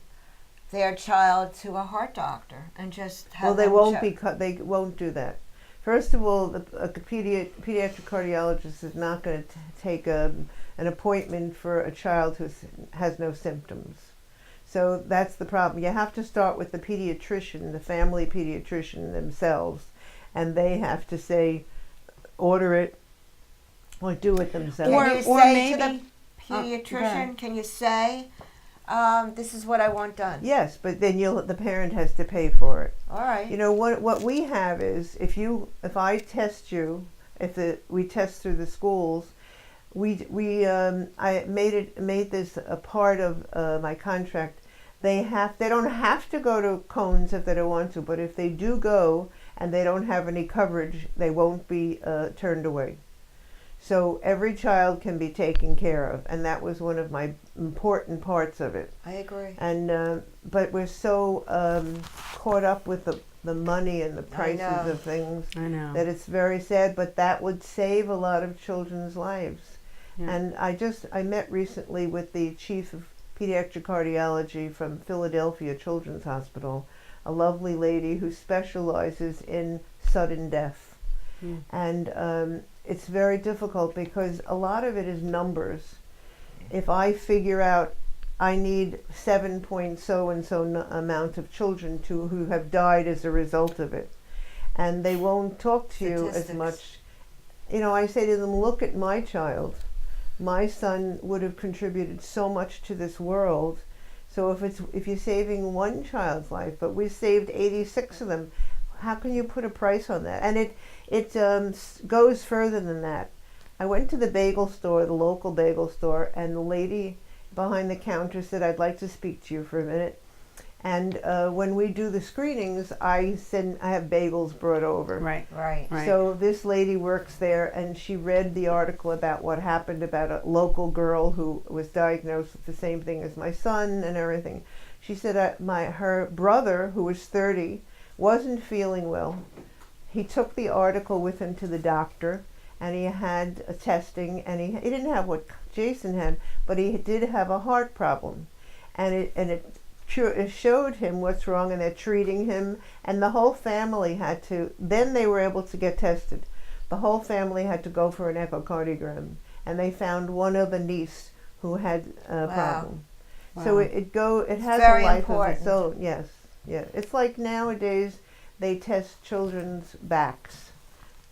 [SPEAKER 3] their child to a heart doctor and just have
[SPEAKER 4] Well, they
[SPEAKER 3] them
[SPEAKER 4] won't
[SPEAKER 3] check.
[SPEAKER 4] they won't do that. First of all, a pediatric cardiologist is not going to take an appointment for a child who has no symptoms. So that's the problem. You have to start with the pediatrician, the family pediatrician themselves, and they have to say, order it or do it themselves.
[SPEAKER 2] Or-
[SPEAKER 3] Can you say to
[SPEAKER 2] maybe-
[SPEAKER 3] the pediatrician, can you say, this is what I want done?
[SPEAKER 4] Yes, but then the parent has to pay for it.
[SPEAKER 3] All right.
[SPEAKER 4] You know what we have is if I test you, we test through the schools, I made this a part of my contract. They don't have to go to cones if they don't want to, but if they do go and they don't have any coverage, they won't be turned away. So every child can be taken care of, and that was one of my important parts of it.
[SPEAKER 3] I agree.
[SPEAKER 4] And but we're so caught up with the money and the prices
[SPEAKER 3] know.
[SPEAKER 4] of things
[SPEAKER 2] I know.
[SPEAKER 4] that it's very sad. But that would save a lot of children's lives.
[SPEAKER 2] Yeah.
[SPEAKER 4] And I met recently with the chief of pediatric cardiology from Philadelphia Children's Hospital, a lovely lady who specializes in sudden death.
[SPEAKER 2] Mm.
[SPEAKER 4] And it's very difficult because a lot of it is numbers. If I figure out I need 7 point so-and-so amount of children who have died as a result of it, and they won't talk to you as
[SPEAKER 3] Statistics.
[SPEAKER 4] much. You know, I say to them, look at my child. My son would have contributed so much to this world. So if you're saving one child's life, but we saved 86 of them, how can you put a price on that? And it goes further than that. I went to the bagel store, the local bagel store, and the lady behind the counter said, I'd like to speak to you for a minute. And when we do the screenings, I have bagels brought over.
[SPEAKER 2] Right.
[SPEAKER 3] Right.
[SPEAKER 2] Right.
[SPEAKER 4] So this lady works there, and she read the article about what happened about a local girl who was diagnosed with the same thing as my son and everything. She said her brother, who was 30, wasn't feeling well. He took the article with him to the doctor, and he had a testing, and he didn't have what Jason had, but he did have a heart problem, and it showed him what's wrong, and they're treating him, and the whole family then they were able to get tested. The whole family had to go for an echocardiogram, and they found one other niece who had a problem. So
[SPEAKER 2] Wow.
[SPEAKER 4] it has
[SPEAKER 3] Very
[SPEAKER 4] a life
[SPEAKER 3] important.
[SPEAKER 4] of its own. Yes, yeah. It's like nowadays they test children's backs,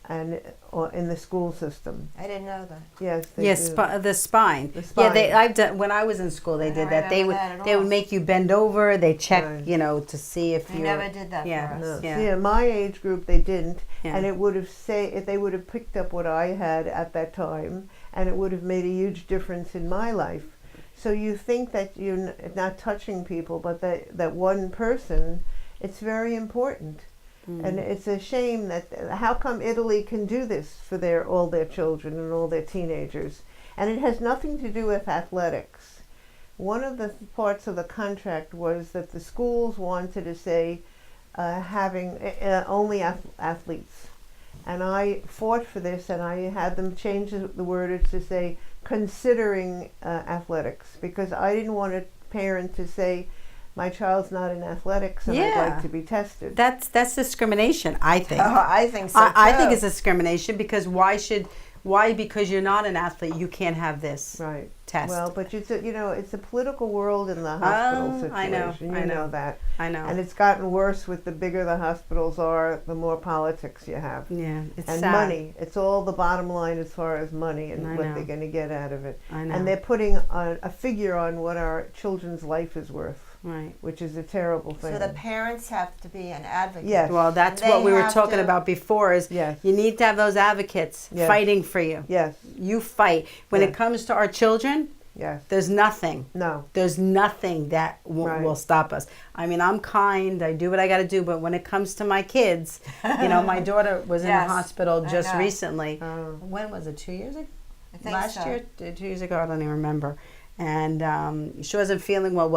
[SPEAKER 4] and or in the school system.
[SPEAKER 3] I didn't know that.
[SPEAKER 4] Yes, they
[SPEAKER 2] Yes,
[SPEAKER 4] do.
[SPEAKER 2] the spine.
[SPEAKER 4] The
[SPEAKER 2] Yeah,
[SPEAKER 4] spine.
[SPEAKER 2] I've done when I was in school. They
[SPEAKER 3] I
[SPEAKER 2] did
[SPEAKER 3] don't
[SPEAKER 2] that. They would
[SPEAKER 3] remember that at
[SPEAKER 2] they would
[SPEAKER 3] all.
[SPEAKER 2] make you bend over. They check,
[SPEAKER 4] Right.
[SPEAKER 2] to see if
[SPEAKER 3] They
[SPEAKER 2] you.
[SPEAKER 3] never did that
[SPEAKER 2] Yeah.
[SPEAKER 3] for us.
[SPEAKER 4] No.
[SPEAKER 2] Yeah.
[SPEAKER 4] See, in my age group, they didn't,
[SPEAKER 2] Yeah.
[SPEAKER 4] and it would have if they would have picked up what I had at that time, and it would have made a huge difference in my life. So you think that you're not touching people, but that one person, it's very important. And it's a shame that how come Italy can do this for all their children and all their teenagers, and it has nothing to do with athletics. One of the parts of the contract was that the schools wanted to say having only athletes, and I fought for this, and I had them change the wordage to say considering athletics, because I didn't want a parent to say my child's not in athletics and I'd
[SPEAKER 2] Yeah.
[SPEAKER 4] like to be tested.
[SPEAKER 2] That's discrimination. I think.
[SPEAKER 3] I think so.
[SPEAKER 2] I think
[SPEAKER 3] too.
[SPEAKER 2] it's discrimination because because you're not an athlete you can't have this
[SPEAKER 4] Right.
[SPEAKER 2] test.
[SPEAKER 4] Well, but it's a political world in the hospital situation.
[SPEAKER 2] I know,
[SPEAKER 4] You
[SPEAKER 2] I know.
[SPEAKER 4] know that.
[SPEAKER 2] I know.
[SPEAKER 4] And it's gotten worse with the bigger the hospitals are, the more politics you have.
[SPEAKER 2] Yeah, it's
[SPEAKER 4] And
[SPEAKER 2] sad.
[SPEAKER 4] money. It's all the bottom line as far as money and
[SPEAKER 2] I
[SPEAKER 4] what
[SPEAKER 2] know.
[SPEAKER 4] they're going to get out of it.
[SPEAKER 2] I know.
[SPEAKER 4] And they're putting a figure on what our children's life is worth,
[SPEAKER 2] Right.
[SPEAKER 4] which is a terrible thing.
[SPEAKER 3] So the parents have to be an advocate.
[SPEAKER 4] Yes.
[SPEAKER 2] Well, that's
[SPEAKER 3] They
[SPEAKER 2] what we were
[SPEAKER 3] have
[SPEAKER 2] talking
[SPEAKER 3] to-
[SPEAKER 2] about before. Is
[SPEAKER 4] Yes.
[SPEAKER 2] you need to have those advocates
[SPEAKER 4] Yes.
[SPEAKER 2] fighting for you.
[SPEAKER 4] Yes.
[SPEAKER 2] You fight. When
[SPEAKER 4] Yeah.
[SPEAKER 2] it comes to our children,
[SPEAKER 4] Yes.
[SPEAKER 2] there's nothing.
[SPEAKER 4] No.
[SPEAKER 2] There's nothing that
[SPEAKER 4] Right.
[SPEAKER 2] will stop us. I mean, I'm kind. I do what I got to do. But when it comes to my kids, my daughter was in
[SPEAKER 3] Yes,
[SPEAKER 2] the hospital
[SPEAKER 3] I
[SPEAKER 2] just
[SPEAKER 3] know.
[SPEAKER 2] recently.
[SPEAKER 4] Oh.
[SPEAKER 2] When was it? 2 years ago?
[SPEAKER 3] I think
[SPEAKER 2] Last
[SPEAKER 3] so.
[SPEAKER 2] year? 2 years ago? I don't even remember. And she wasn't feeling well.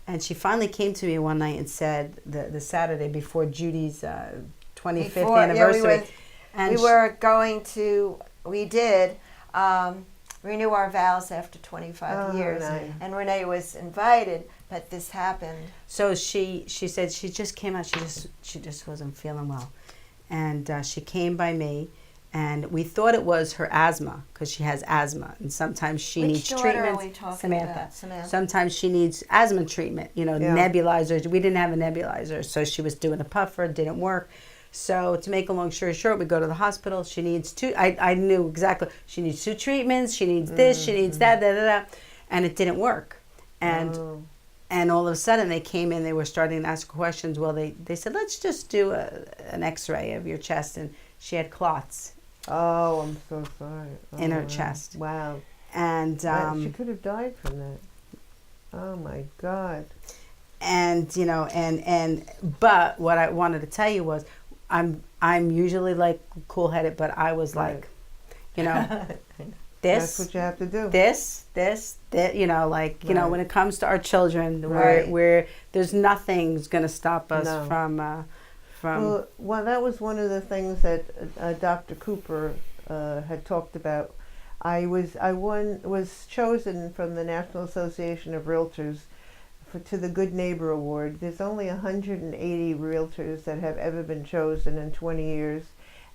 [SPEAKER 2] And she finally came to me one night and said, the Saturday before Judy's 25th
[SPEAKER 3] Before- yeah,
[SPEAKER 2] anniversary.
[SPEAKER 3] we were going to, we did renew our vows after 25
[SPEAKER 4] Oh,
[SPEAKER 3] years.
[SPEAKER 4] nice.
[SPEAKER 3] And Renee was invited, but this happened.
[SPEAKER 2] So she said she just came out. She just wasn't feeling well, and she came by me, and we thought it was her asthma because she has asthma, and sometimes she
[SPEAKER 3] Which
[SPEAKER 2] needs
[SPEAKER 3] daughter
[SPEAKER 2] treatment.
[SPEAKER 3] are we talking
[SPEAKER 2] Samantha.
[SPEAKER 3] about? Samantha.
[SPEAKER 2] Sometimes she needs asthma treatment.
[SPEAKER 4] Yeah.
[SPEAKER 2] Nebulizers. We didn't have a nebulizer, so she was doing a puffer. It didn't work. So to make a long story short, we go to the hospital. She needs two. I knew exactly. She needs 2 treatments. She needs this. She needs that. And it didn't work. And
[SPEAKER 4] Oh.
[SPEAKER 2] and all of a sudden they came in. They were starting to ask questions. Well, they said, let's just do an X-ray of your chest, and she had clots
[SPEAKER 4] Oh, I'm so sorry.
[SPEAKER 2] in
[SPEAKER 4] Oh,
[SPEAKER 2] her
[SPEAKER 4] wow.
[SPEAKER 2] chest.
[SPEAKER 4] Wow.
[SPEAKER 2] And
[SPEAKER 4] She could have died from that. Oh my God.
[SPEAKER 2] and but what I wanted to tell you was, I'm usually like cool-headed, but I was
[SPEAKER 4] Right.
[SPEAKER 2] like,
[SPEAKER 4] That's
[SPEAKER 2] this.
[SPEAKER 4] what you have to do.
[SPEAKER 2] This,
[SPEAKER 4] Right.
[SPEAKER 2] when it comes to our children,
[SPEAKER 4] Right.
[SPEAKER 2] where there's nothing's going to stop us
[SPEAKER 4] No.
[SPEAKER 2] from.
[SPEAKER 4] Well, that was one of the things that Dr. Cooper had talked about. I was chosen from the National Association of Realtors to the Good Neighbor Award. There's only 180 realtors that have ever been chosen in 20 years,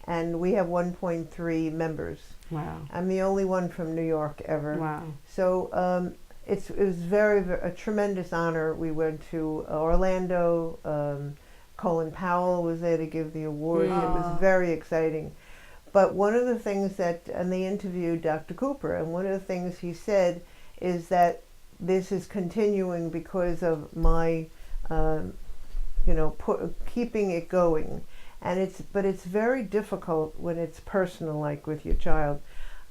[SPEAKER 4] and we have 1.3 members.
[SPEAKER 2] Wow.
[SPEAKER 4] I'm the only one from New York ever.
[SPEAKER 2] Wow.
[SPEAKER 4] So it was a tremendous honor. We went to Orlando. Colin Powell was there to give the award. It was very exciting. But one of the things and they interviewed Dr. Cooper, and one of the things he said is that this is continuing because of my, keeping it going. But it's very difficult when it's personal, like with your child.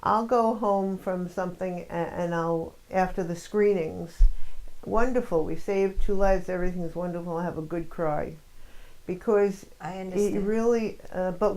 [SPEAKER 4] I'll go home from something and after the screenings, wonderful, we saved 2 lives, everything's wonderful, I'll have a good cry. Because
[SPEAKER 3] I
[SPEAKER 4] it
[SPEAKER 3] understand.
[SPEAKER 4] really, but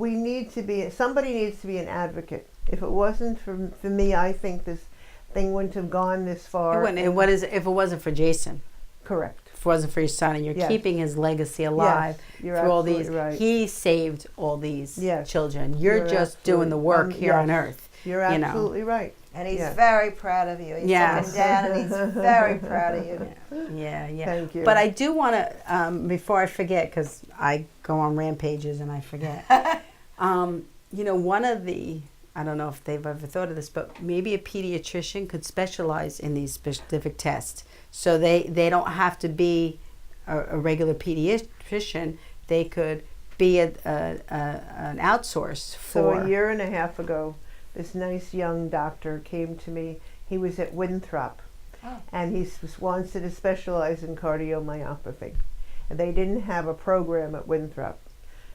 [SPEAKER 4] somebody needs to be an advocate. If it wasn't for me, I think this thing wouldn't have gone this far.
[SPEAKER 2] If it wasn't for Jason,
[SPEAKER 4] Correct.
[SPEAKER 2] if it wasn't for your son, and you're
[SPEAKER 4] Yes.
[SPEAKER 2] keeping his legacy alive
[SPEAKER 4] you're
[SPEAKER 2] through all
[SPEAKER 4] absolutely
[SPEAKER 2] these,
[SPEAKER 4] right.
[SPEAKER 2] he saved all these
[SPEAKER 4] Yes.
[SPEAKER 2] children. You're
[SPEAKER 4] You're
[SPEAKER 2] just doing the work
[SPEAKER 4] absolutely-
[SPEAKER 2] here on
[SPEAKER 4] yes.
[SPEAKER 2] Earth.
[SPEAKER 4] You're
[SPEAKER 2] you know.
[SPEAKER 4] absolutely right.
[SPEAKER 3] And he's
[SPEAKER 4] Yes.
[SPEAKER 3] very proud of you. He's
[SPEAKER 2] Yes.
[SPEAKER 3] looking down and he's very proud of you.
[SPEAKER 2] Yeah.
[SPEAKER 4] Thank you.
[SPEAKER 2] But I do want to, before I forget, because I go on rampages and I forget. One of the, I don't know if they've ever thought of this, but maybe a pediatrician could specialize in these specific tests. So they don't have to be a regular pediatrician. They could be an outsource
[SPEAKER 4] So
[SPEAKER 2] for.
[SPEAKER 4] a year and a half ago, this nice young doctor came to me. He was at Winthrop, and he wanted to specialize in cardiomyopathy. And they didn't have a program at Winthrop.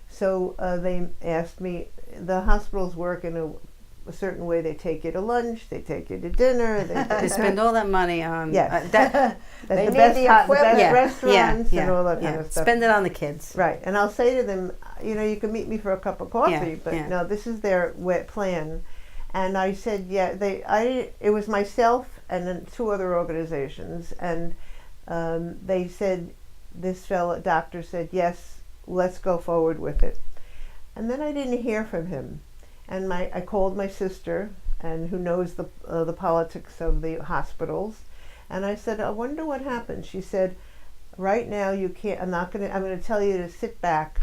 [SPEAKER 4] So they asked me, the hospitals work in a certain way. They take you to lunch, they take you to dinner.
[SPEAKER 2] They spend all that money on
[SPEAKER 4] Yes.
[SPEAKER 2] that.
[SPEAKER 3] They
[SPEAKER 4] the
[SPEAKER 3] need
[SPEAKER 4] best,
[SPEAKER 3] the
[SPEAKER 4] the
[SPEAKER 3] equipment.
[SPEAKER 4] best restaurants and all that kind of stuff.
[SPEAKER 2] Spend it on the kids.
[SPEAKER 4] Right, and I'll say to them, you can meet me for a cup of coffee, but no, this is their plan. And I said, it was myself and then 2 other organizations, and they said, this doctor said, yes, let's go forward with it. And then I didn't hear from him, and I called my sister, and who knows the politics of the hospitals, and I said, I wonder what happened. She said, right now you can't. I'm going to tell you to sit back,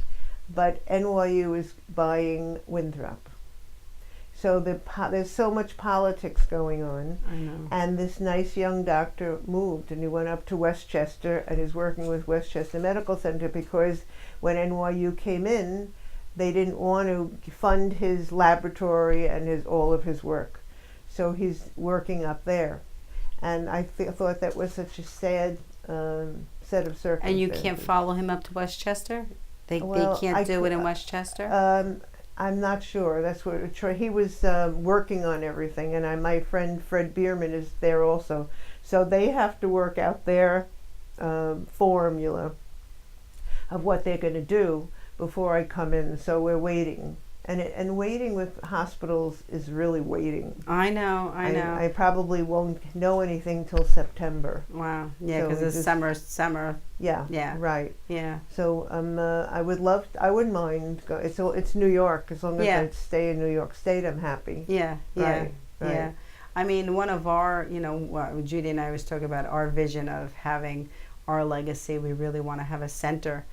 [SPEAKER 4] but NYU is buying Winthrop. So there's so much politics going on.
[SPEAKER 2] I know.
[SPEAKER 4] And this nice young doctor moved, and he went up to Westchester and is working with Westchester Medical Center, because when NYU came in, they didn't want to fund his laboratory and all of his work. So he's working up there. And I thought that was such a sad set of circumstances.
[SPEAKER 2] And you can't follow him up to Westchester? They can't do it in Westchester?
[SPEAKER 4] I'm not sure. That's what he was working on everything, and my friend Fred Bierman is there also. So they have to work out their formula of what they're going to do before I come in. So we're waiting, and waiting with hospitals is really waiting.
[SPEAKER 2] I know.
[SPEAKER 4] I probably won't know anything till September.
[SPEAKER 2] Wow. Yeah,
[SPEAKER 4] So
[SPEAKER 2] because
[SPEAKER 4] we
[SPEAKER 2] it's
[SPEAKER 4] just-
[SPEAKER 2] summer.
[SPEAKER 4] Yeah.
[SPEAKER 2] Yeah.
[SPEAKER 4] Right.
[SPEAKER 2] Yeah.
[SPEAKER 4] So I wouldn't mind. It's New York. As long as I stay in New York State, I'm happy.
[SPEAKER 2] Yeah.
[SPEAKER 4] Right,
[SPEAKER 2] Yeah.
[SPEAKER 4] right.
[SPEAKER 2] Yeah. I mean, one of our, Judy and I was talking about our vision of having our legacy. We really want to have a center,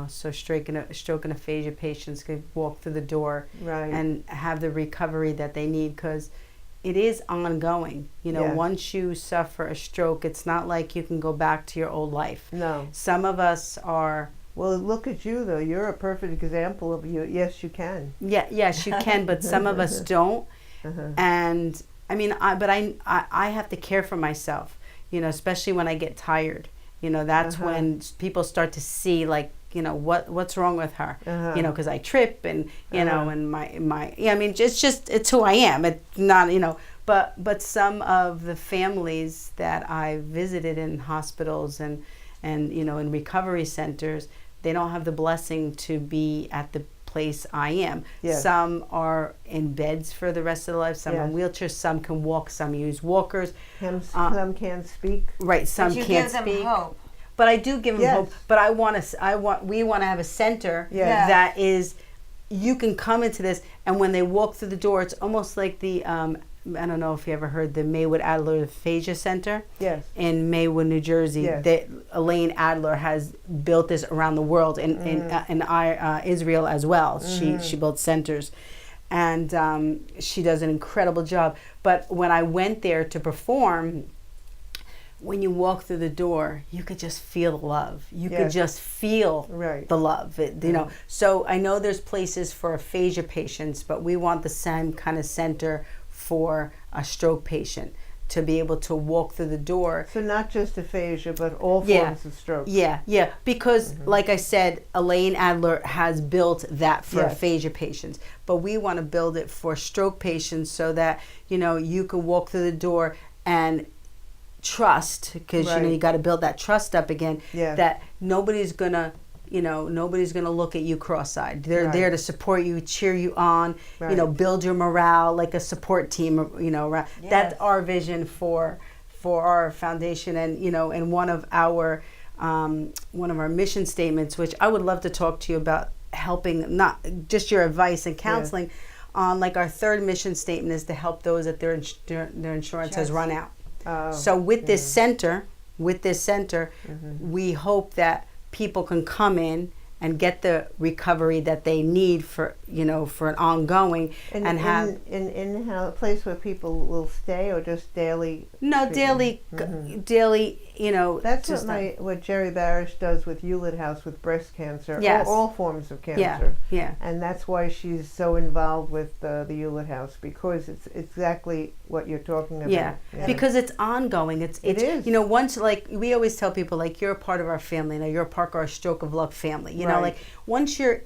[SPEAKER 2] so stroke and aphasia patients could walk through the door
[SPEAKER 4] Right.
[SPEAKER 2] and have the recovery that they need, because it is ongoing.
[SPEAKER 4] Yes.
[SPEAKER 2] Once you suffer a stroke, it's not like you can go back to your old life.
[SPEAKER 4] No.
[SPEAKER 2] Some of us are.
[SPEAKER 4] Well, look at you, though. You're a perfect example of you. Yes, you can.
[SPEAKER 2] Yeah, yes, you can, but some of us don't. And I mean, I have to care for myself, especially when I get tired. That's when people start to see, like, what's wrong with her, because I trip and, and it's who I am. It's not, but some of the families that I visited in hospitals and in recovery centers, they don't have the blessing to be at the place I am.
[SPEAKER 4] Yes.
[SPEAKER 2] Some are in beds for the rest of their life, some
[SPEAKER 4] Yes.
[SPEAKER 2] in wheelchairs, some can walk, some use walkers.
[SPEAKER 4] Some can't speak.
[SPEAKER 2] Right, some
[SPEAKER 3] But you
[SPEAKER 2] can't
[SPEAKER 3] give
[SPEAKER 2] speak.
[SPEAKER 3] them hope.
[SPEAKER 2] But I do give them
[SPEAKER 4] Yes.
[SPEAKER 2] hope. But we want to have a center
[SPEAKER 4] Yes.
[SPEAKER 2] that is, you can come into this, and when they walk through the door, it's almost like the, I don't know if you ever heard the Maywood Adler Aphasia Center
[SPEAKER 4] Yes.
[SPEAKER 2] in Maywood, New Jersey.
[SPEAKER 4] Yes.
[SPEAKER 2] That Elaine Adler has built this around the world, in Israel as well. She built centers, and she does an incredible job. But when I went there to perform, when you walk through the door, you could just feel the love. You could
[SPEAKER 4] Yes.
[SPEAKER 2] just feel
[SPEAKER 4] Right.
[SPEAKER 2] the love. So I know there's places for aphasia patients, but we want the same kind of center for a stroke patient to be able to walk through the door.
[SPEAKER 4] So not just aphasia, but all
[SPEAKER 2] Yeah.
[SPEAKER 4] forms of stroke.
[SPEAKER 2] Yeah, because like I said, Elaine Adler has built that for
[SPEAKER 4] Yes.
[SPEAKER 2] aphasia patients, but we want to build it for stroke patients so that, you can walk through the door and trust, because
[SPEAKER 4] Right.
[SPEAKER 2] you got to build that trust up again.
[SPEAKER 4] Yes.
[SPEAKER 2] That nobody's gonna look at you cross-eyed. They're
[SPEAKER 4] Right.
[SPEAKER 2] there to support you, cheer you on,
[SPEAKER 4] Right.
[SPEAKER 2] build your morale like a support team. That's our vision for our foundation, and one of our mission statements, which I would love to talk to you about, helping, not just your advice and counseling. On like our third mission statement is to help those that their insurance has run out. So with this center, we hope that people can come in and get the recovery that they need for, for an ongoing and have
[SPEAKER 4] in a place where people will stay, or just daily?
[SPEAKER 2] no
[SPEAKER 4] treatment?
[SPEAKER 2] daily,
[SPEAKER 4] That's
[SPEAKER 2] just
[SPEAKER 4] what Jerry Barish does with Hewlett House with breast cancer.
[SPEAKER 2] Yes.
[SPEAKER 4] All forms of cancer.
[SPEAKER 2] yeah.
[SPEAKER 4] And that's why she's so involved with the Hewlett House, because it's exactly what you're talking about.
[SPEAKER 2] Yeah, because it's ongoing. It is. Once, like, we always tell people, like, you're a part of our family. You're a part of our Stroke of Luck family. Like, once you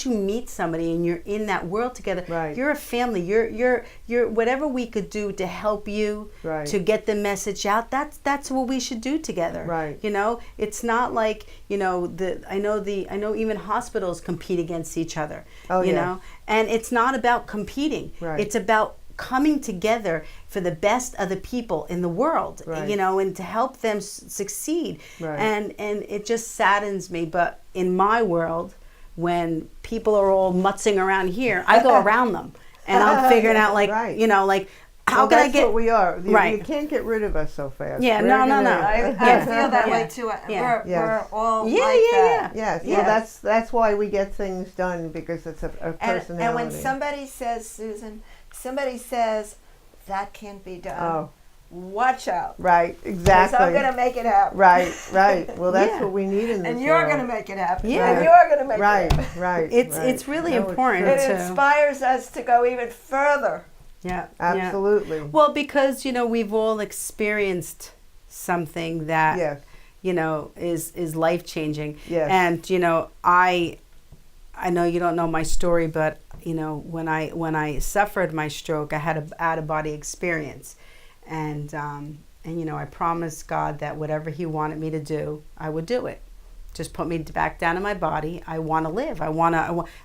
[SPEAKER 2] meet somebody and you're in that world together, you're a family. You're whatever we could do to help you to get the message out. That's what we should do together.
[SPEAKER 4] Right.
[SPEAKER 2] It's not like I know even hospitals compete against each other. You know, and it's not about competing.
[SPEAKER 4] Right.
[SPEAKER 2] It's about coming together for the best of the people in the world, and to help them succeed.
[SPEAKER 4] Right.
[SPEAKER 2] And it just saddens me, but in my world, when people are all mutzing around here, I go around them, and I'm figuring out, like, how can I get?
[SPEAKER 4] That's what we are.
[SPEAKER 2] Right.
[SPEAKER 4] You can't get rid of us so fast.
[SPEAKER 2] Yeah,
[SPEAKER 4] no.
[SPEAKER 3] I feel that way too. We're all like that.
[SPEAKER 4] Yes. Well, that's why we get things done, because it's a personality.
[SPEAKER 3] And when somebody says, Susan, that can't be done. Watch out.
[SPEAKER 4] Right, exactly.
[SPEAKER 3] Because I'm going to make it happen.
[SPEAKER 4] Right. Well, that's what we need in this
[SPEAKER 3] And you're
[SPEAKER 4] world.
[SPEAKER 3] going to make it happen.
[SPEAKER 2] Yeah.
[SPEAKER 3] And you're going to make it happen.
[SPEAKER 4] Right.
[SPEAKER 2] It's really important.
[SPEAKER 3] It inspires us to go even further.
[SPEAKER 2] Yeah.
[SPEAKER 4] Absolutely.
[SPEAKER 2] Yeah. Well, because, we've all experienced something that, is life-changing.
[SPEAKER 4] Yes.
[SPEAKER 2] And, I know you don't know my story, but, when I suffered my stroke, I had an out-of-body experience. And I promised God that whatever He wanted me to do, I would do it. Just put me back down in my body. I want to live.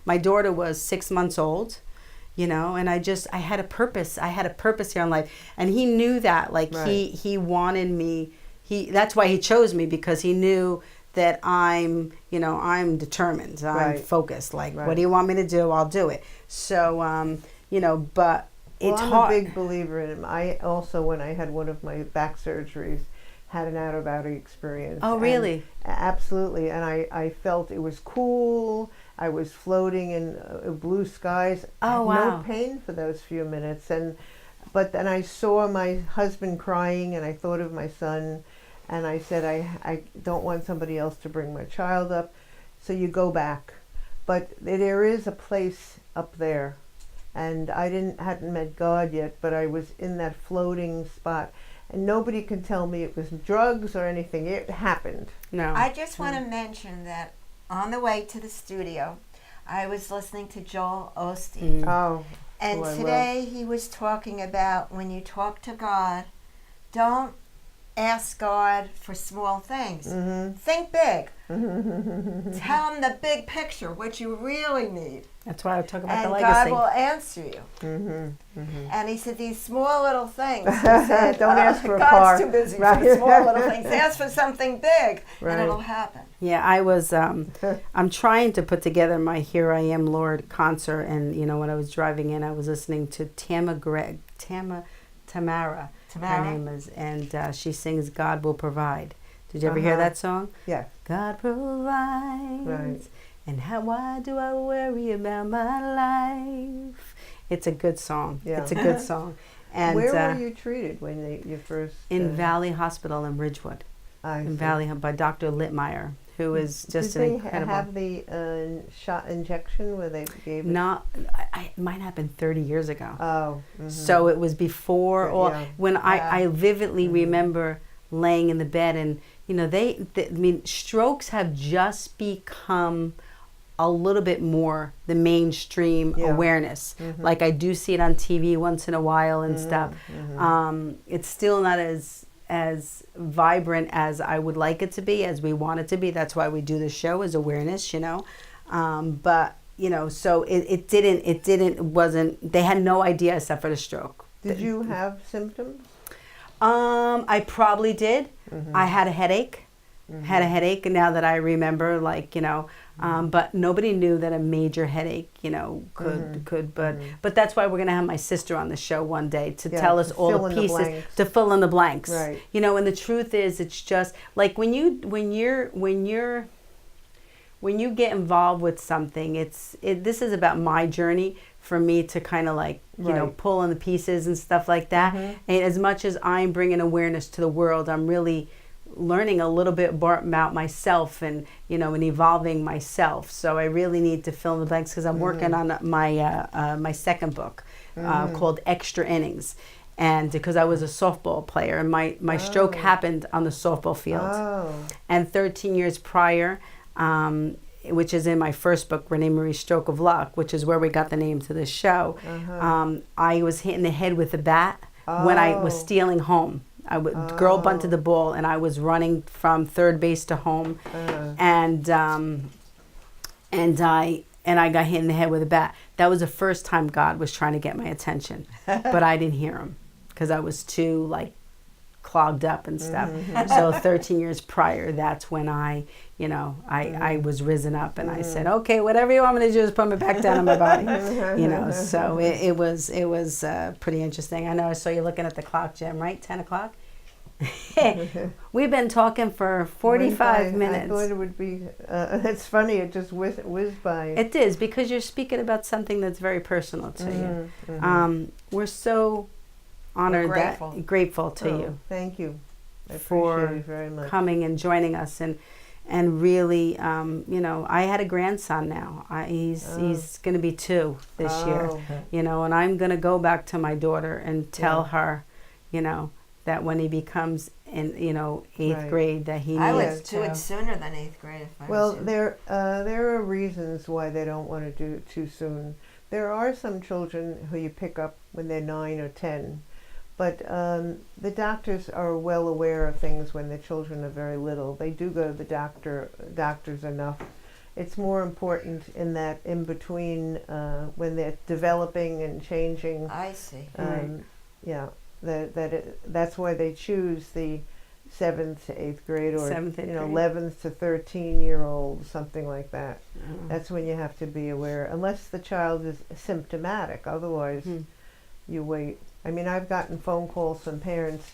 [SPEAKER 2] My daughter was 6 months old, and I had a purpose. I had a purpose here in life. And He knew that. Like, he wanted me. That's why He chose me, because He knew that I'm determined. I'm focused. Like, what do you want me to do? I'll do it. So, but it's
[SPEAKER 4] I'm
[SPEAKER 2] hard.
[SPEAKER 4] a big believer in Him. I also, when I had one of my back surgeries, had an out-of-body experience.
[SPEAKER 2] Oh, really?
[SPEAKER 4] Absolutely. And I felt it was cool. I was floating in blue skies.
[SPEAKER 2] Oh, wow.
[SPEAKER 4] No pain for those few minutes. But then I saw my husband crying, and I thought of my son, and I said, I don't want somebody else to bring my child up. So you go back. But there is a place up there. And I hadn't met God yet, but I was in that floating spot. And nobody can tell me it was drugs or anything. It happened.
[SPEAKER 2] No.
[SPEAKER 3] I just want to mention that on the way to the studio, I was listening to Joel Osteen.
[SPEAKER 4] Oh.
[SPEAKER 3] And today he was talking about, when you talk to God, don't ask God for small things.
[SPEAKER 4] Mm-hmm.
[SPEAKER 3] Think big. Tell Him the big picture, what you really need.
[SPEAKER 2] That's why I talk about the
[SPEAKER 3] And
[SPEAKER 2] legacy.
[SPEAKER 3] God will answer you.
[SPEAKER 4] Mm-hmm.
[SPEAKER 3] And he said, these small little things. He said,
[SPEAKER 4] Don't ask for a
[SPEAKER 3] God's
[SPEAKER 4] car.
[SPEAKER 3] too busy for the small little things. Ask for something big, and it'll happen.
[SPEAKER 2] Yeah, I was, I'm trying to put together my Here I Am, Lord concert. And, when I was driving in, I was listening to Tamara. Her name is, and she sings God Will Provide. Did you ever hear that song?
[SPEAKER 4] Yeah.
[SPEAKER 2] God provides.
[SPEAKER 4] Right.
[SPEAKER 2] And why do I worry about my life? It's a good song.
[SPEAKER 4] Yeah.
[SPEAKER 2] It's a good song. And
[SPEAKER 4] where were you treated when you first?
[SPEAKER 2] In Valley Hospital in Ridgewood.
[SPEAKER 4] In
[SPEAKER 2] Valley, by Dr. Littmeyer, who is just an incredible.
[SPEAKER 4] Did they have the shot injection where they gave it?
[SPEAKER 2] Not, it might have been 30 years ago.
[SPEAKER 4] Oh. Mm-hmm.
[SPEAKER 2] So it was before, when I vividly remember laying in the bed, and strokes have just become a little bit more the mainstream awareness. Mm-hmm. Like, I do see it on TV once in a while and stuff. Mm-hmm. It's still not as vibrant as I would like it to be, as we want it to be. That's why we do the show, as awareness, but so it wasn't, they had no idea I suffered a stroke.
[SPEAKER 4] Did you have symptoms?
[SPEAKER 2] I probably did. Mm-hmm. I had a headache. And now that I remember, but nobody knew that a major headache, but that's why we're going to have my sister on the show one day to tell us all the pieces, to fill in the blanks.
[SPEAKER 4] Right.
[SPEAKER 2] And the truth is, it's just like when when you get involved with something, this is about my journey for me to kind of like, you know,
[SPEAKER 4] Right.
[SPEAKER 2] pull in the pieces and stuff like that. And as much as I'm bringing awareness to the world, I'm really learning a little bit more about myself and, you know, and evolving myself. So I really need to fill in the blanks because I'm working on my second book called Extra Innings. And because I was a softball player and my stroke happened on the softball field.
[SPEAKER 4] Oh.
[SPEAKER 2] And 13 years prior, which is in my first book, ReneMarie, Stroke of Luck, which is where we got the name to this show, I was hit in the head with a bat when I was stealing home. Girl bunted the ball, and I was running from third base to home, and I got hit in the head with a bat. That was the first time God was trying to get my attention, but I didn't hear him because I was too like clogged up and stuff. So 13 years prior, that's when I was risen up, and I said, okay, whatever you want me to do, just put me back down on my body. You know, so it was pretty interesting. I know I saw you looking at the clock, Jim, right? 10 o'clock? We've been talking for 45 minutes.
[SPEAKER 4] I thought it would be, it's funny, it just whizzed by.
[SPEAKER 2] It is, because you're speaking about something that's very personal to you. We're so honored, grateful to you.
[SPEAKER 4] Thank you. I
[SPEAKER 2] for
[SPEAKER 4] appreciate it very much.
[SPEAKER 2] coming and joining us, and really, you know, I had a grandson now. He's going to be 2 this year, you know, and I'm going to go back to my daughter and tell her, you know, that when he becomes in, you know, 8th grade, that he
[SPEAKER 3] I
[SPEAKER 2] needs
[SPEAKER 3] would do it sooner than 8th grade if I
[SPEAKER 4] Well,
[SPEAKER 3] was you.
[SPEAKER 4] there are reasons why they don't want to do it too soon. There are some children who you pick up when they're 9 or 10. But the doctors are well aware of things when the children are very little. They do go to the doctors enough. It's more important in that in between when they're developing and changing.
[SPEAKER 3] I see.
[SPEAKER 4] Yeah, that's why they choose the 7th to 8th grade, or
[SPEAKER 2] 7th, 8th
[SPEAKER 4] 11th to 13-year-old, something like that. That's when you have to be aware, unless the child is symptomatic. Otherwise, you wait. I mean, I've gotten phone calls from parents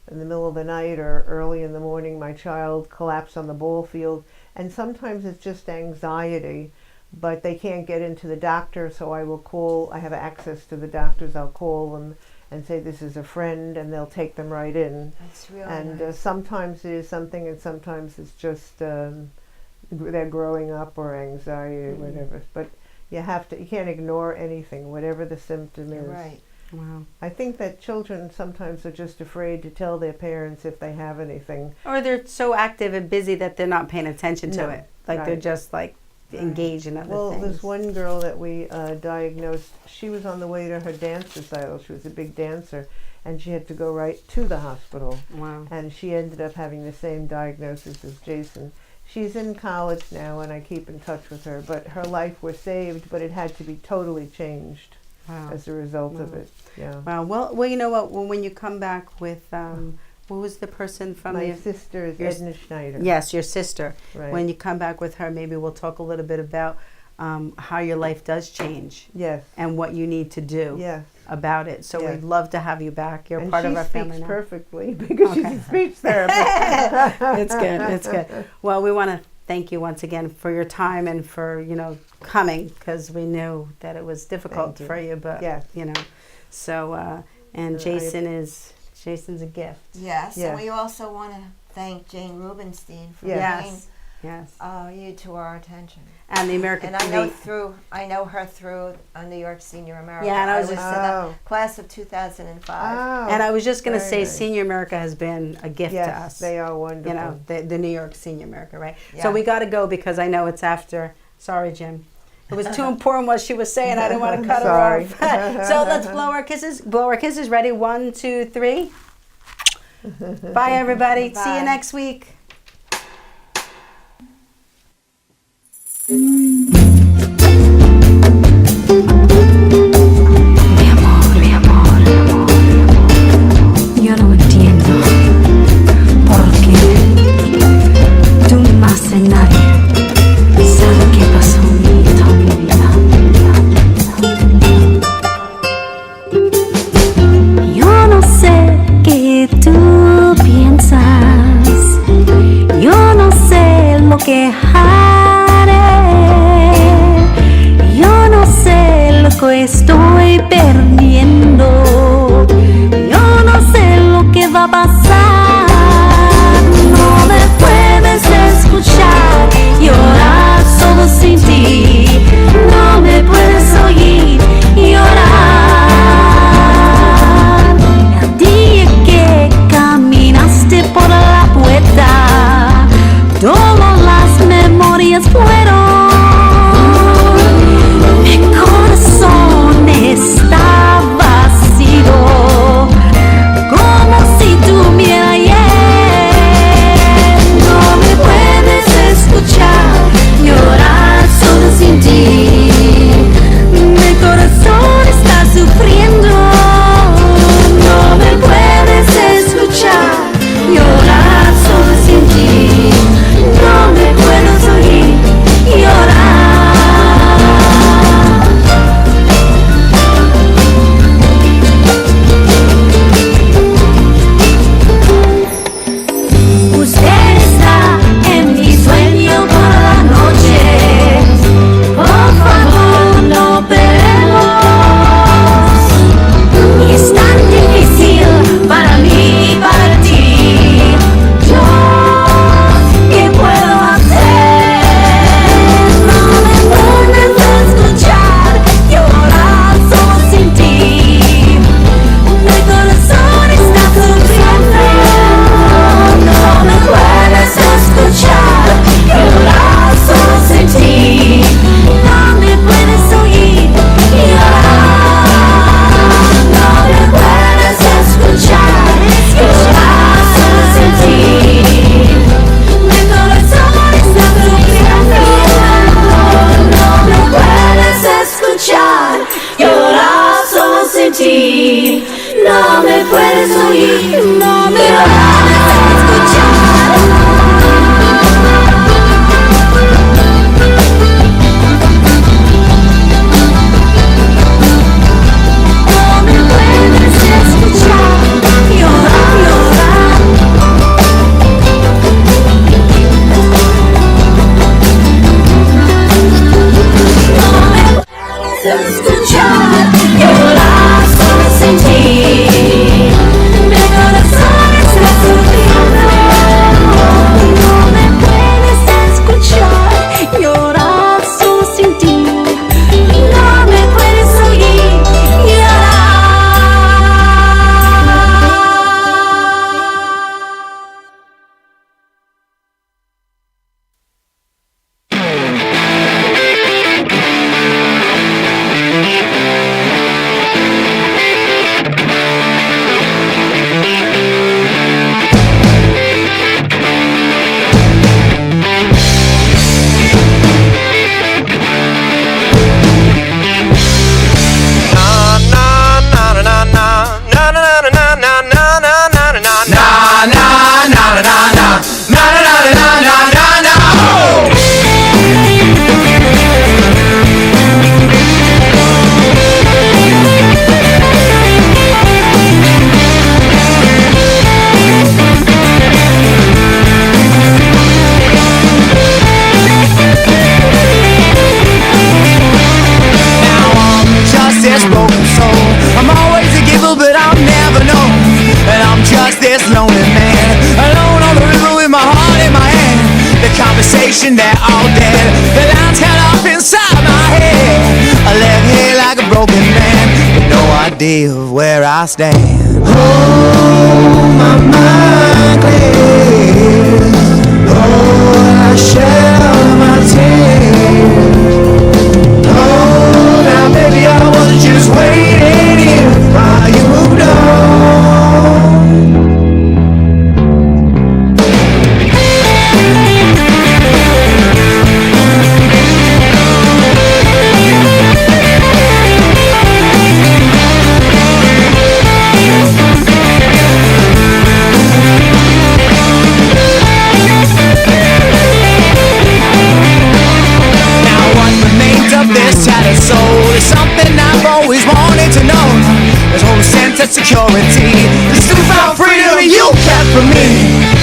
[SPEAKER 4] in the middle of the night or early in the morning. My child collapsed on the ball field, and sometimes it's just anxiety, but they can't get into the doctor, so I will call. I have access to the doctors. I'll call them and say this is a friend, and they'll take them right in.
[SPEAKER 3] That's really
[SPEAKER 4] And
[SPEAKER 3] nice.
[SPEAKER 4] sometimes it is something, and sometimes it's just they're growing up or anxiety or whatever. But you can't ignore anything, whatever the symptom is.
[SPEAKER 3] Right.
[SPEAKER 2] Wow.
[SPEAKER 4] I think that children sometimes are just afraid to tell their parents if they have anything.
[SPEAKER 2] Or they're so active and busy that they're not paying attention to
[SPEAKER 4] No,
[SPEAKER 2] it. Like they're
[SPEAKER 4] right.
[SPEAKER 2] just like engaged in other
[SPEAKER 4] Well,
[SPEAKER 2] things.
[SPEAKER 4] this one girl that we diagnosed, she was on the way to her dance recital. She was a big dancer, and she had to go right to the hospital.
[SPEAKER 2] Wow.
[SPEAKER 4] And she ended up having the same diagnosis as Jason. She's in college now, and I keep in touch with her. But her life was saved, but it had to be totally changed as a result of it. Yeah.
[SPEAKER 2] Wow. Well, you know what? When you come back with, what was the person from
[SPEAKER 4] My
[SPEAKER 2] the?
[SPEAKER 4] sister is
[SPEAKER 2] your
[SPEAKER 4] Edna Schneider.
[SPEAKER 2] Yes, your sister.
[SPEAKER 4] Right.
[SPEAKER 2] When you come back with her, maybe we'll talk a little bit about how your life does change
[SPEAKER 4] Yes.
[SPEAKER 2] and what you need to do
[SPEAKER 4] Yes.
[SPEAKER 2] about it. So
[SPEAKER 4] Yes.
[SPEAKER 2] we'd love to have you back. You're
[SPEAKER 4] And
[SPEAKER 2] part
[SPEAKER 4] she
[SPEAKER 2] of our family
[SPEAKER 4] speaks
[SPEAKER 2] now.
[SPEAKER 4] perfectly because she's
[SPEAKER 2] Okay.
[SPEAKER 4] a speech therapist.
[SPEAKER 2] It's good. It's good. Well, we want to thank you once again for your time and for, you know, coming, because we knew that it was difficult
[SPEAKER 4] Thank you.
[SPEAKER 2] for you, but
[SPEAKER 4] Yes.
[SPEAKER 2] you know. So and Jason's a gift.
[SPEAKER 3] Yes,
[SPEAKER 4] Yes.
[SPEAKER 3] and we also want to thank Jane Rubenstein for
[SPEAKER 2] Yes. Yes.
[SPEAKER 3] bringing you to our attention.
[SPEAKER 2] And the American
[SPEAKER 3] And I know
[SPEAKER 2] Community.
[SPEAKER 3] I know her through New York Senior America.
[SPEAKER 2] Yeah, and I was
[SPEAKER 3] in
[SPEAKER 2] just-
[SPEAKER 3] the class of 2005.
[SPEAKER 4] Oh,
[SPEAKER 2] And I was just going to
[SPEAKER 4] very
[SPEAKER 2] say,
[SPEAKER 4] nice.
[SPEAKER 2] Senior America has been a gift
[SPEAKER 4] Yes,
[SPEAKER 2] to us.
[SPEAKER 4] they are wonderful.
[SPEAKER 2] You know, the New York Senior America, right?
[SPEAKER 3] Yeah.
[SPEAKER 2] So we got to go because I know it's after. Sorry, Jim. It was too important what she was saying. I didn't want to cut
[SPEAKER 4] Sorry.
[SPEAKER 2] her off. So let's blow our kisses. Blow our kisses. Ready? 1, 2, 3. Bye, everybody. See you
[SPEAKER 3] Bye.
[SPEAKER 2] next week.
[SPEAKER 1] Mi amor, yo no entiendo por qué tú más que nadie sabes qué pasó en toda mi vida. Yo no sé qué tú piensas, a pasar. No me puedes escuchar llorar solo sin ti. No me puedes oír llorar. El día que caminaste por la puerta, todas las memorias fueron. Mi corazón está vacío, como si tuviera ayer. No me puedes escuchar llorar solo sin ti. Mi corazón está sufriendo. No me puedes escuchar llorar solo sin ti. No me puedes oír llorar. Usted está en mi sueño por la noche. Por favor, no peleemos. Y es tan difícil para mí y para ti. Yo, ¿qué puedo hacer? No me puedes escuchar llorar solo sin ti. Mi corazón está sufriendo. No me puedes escuchar llorar solo sin ti. No me puedes oír llorar. No me puedes escuchar llorar solo sin ti. Mi corazón está sufriendo. No me puedes escuchar llorar solo sin ti. No me puedes oír, no me puedes escuchar. No me puedes escuchar llorar, llorar. No me puedes escuchar llorar solo sin ti. Mi corazón está sufriendo. No me puedes escuchar llorar solo sin ti. No me puedes oír llorar.
[SPEAKER 5] I'm always a giver, but I'm never known. And I'm just this lonely man, alone on the river with my heart in my hand. The conversation, they're all dead. The lines cut off inside my head. I left here like a broken man, with no idea of where I stand. Oh, my mind clear. Oh, I shed all my tears. Oh, now maybe I was just waiting here while you moved on. Security, this newfound freedom you kept from me.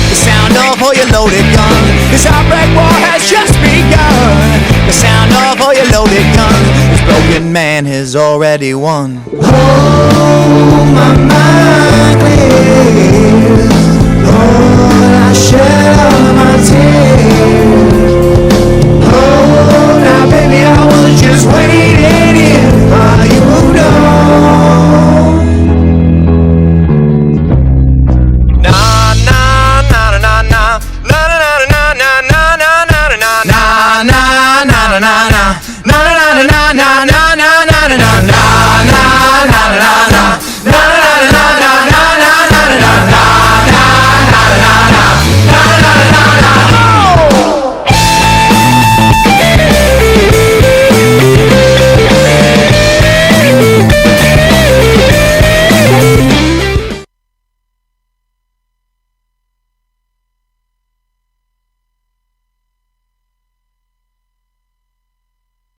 [SPEAKER 5] The sound of all your loaded guns, this outbreak war has just begun. The sound of all your loaded guns, this broken man has already won. Oh, my mind clear.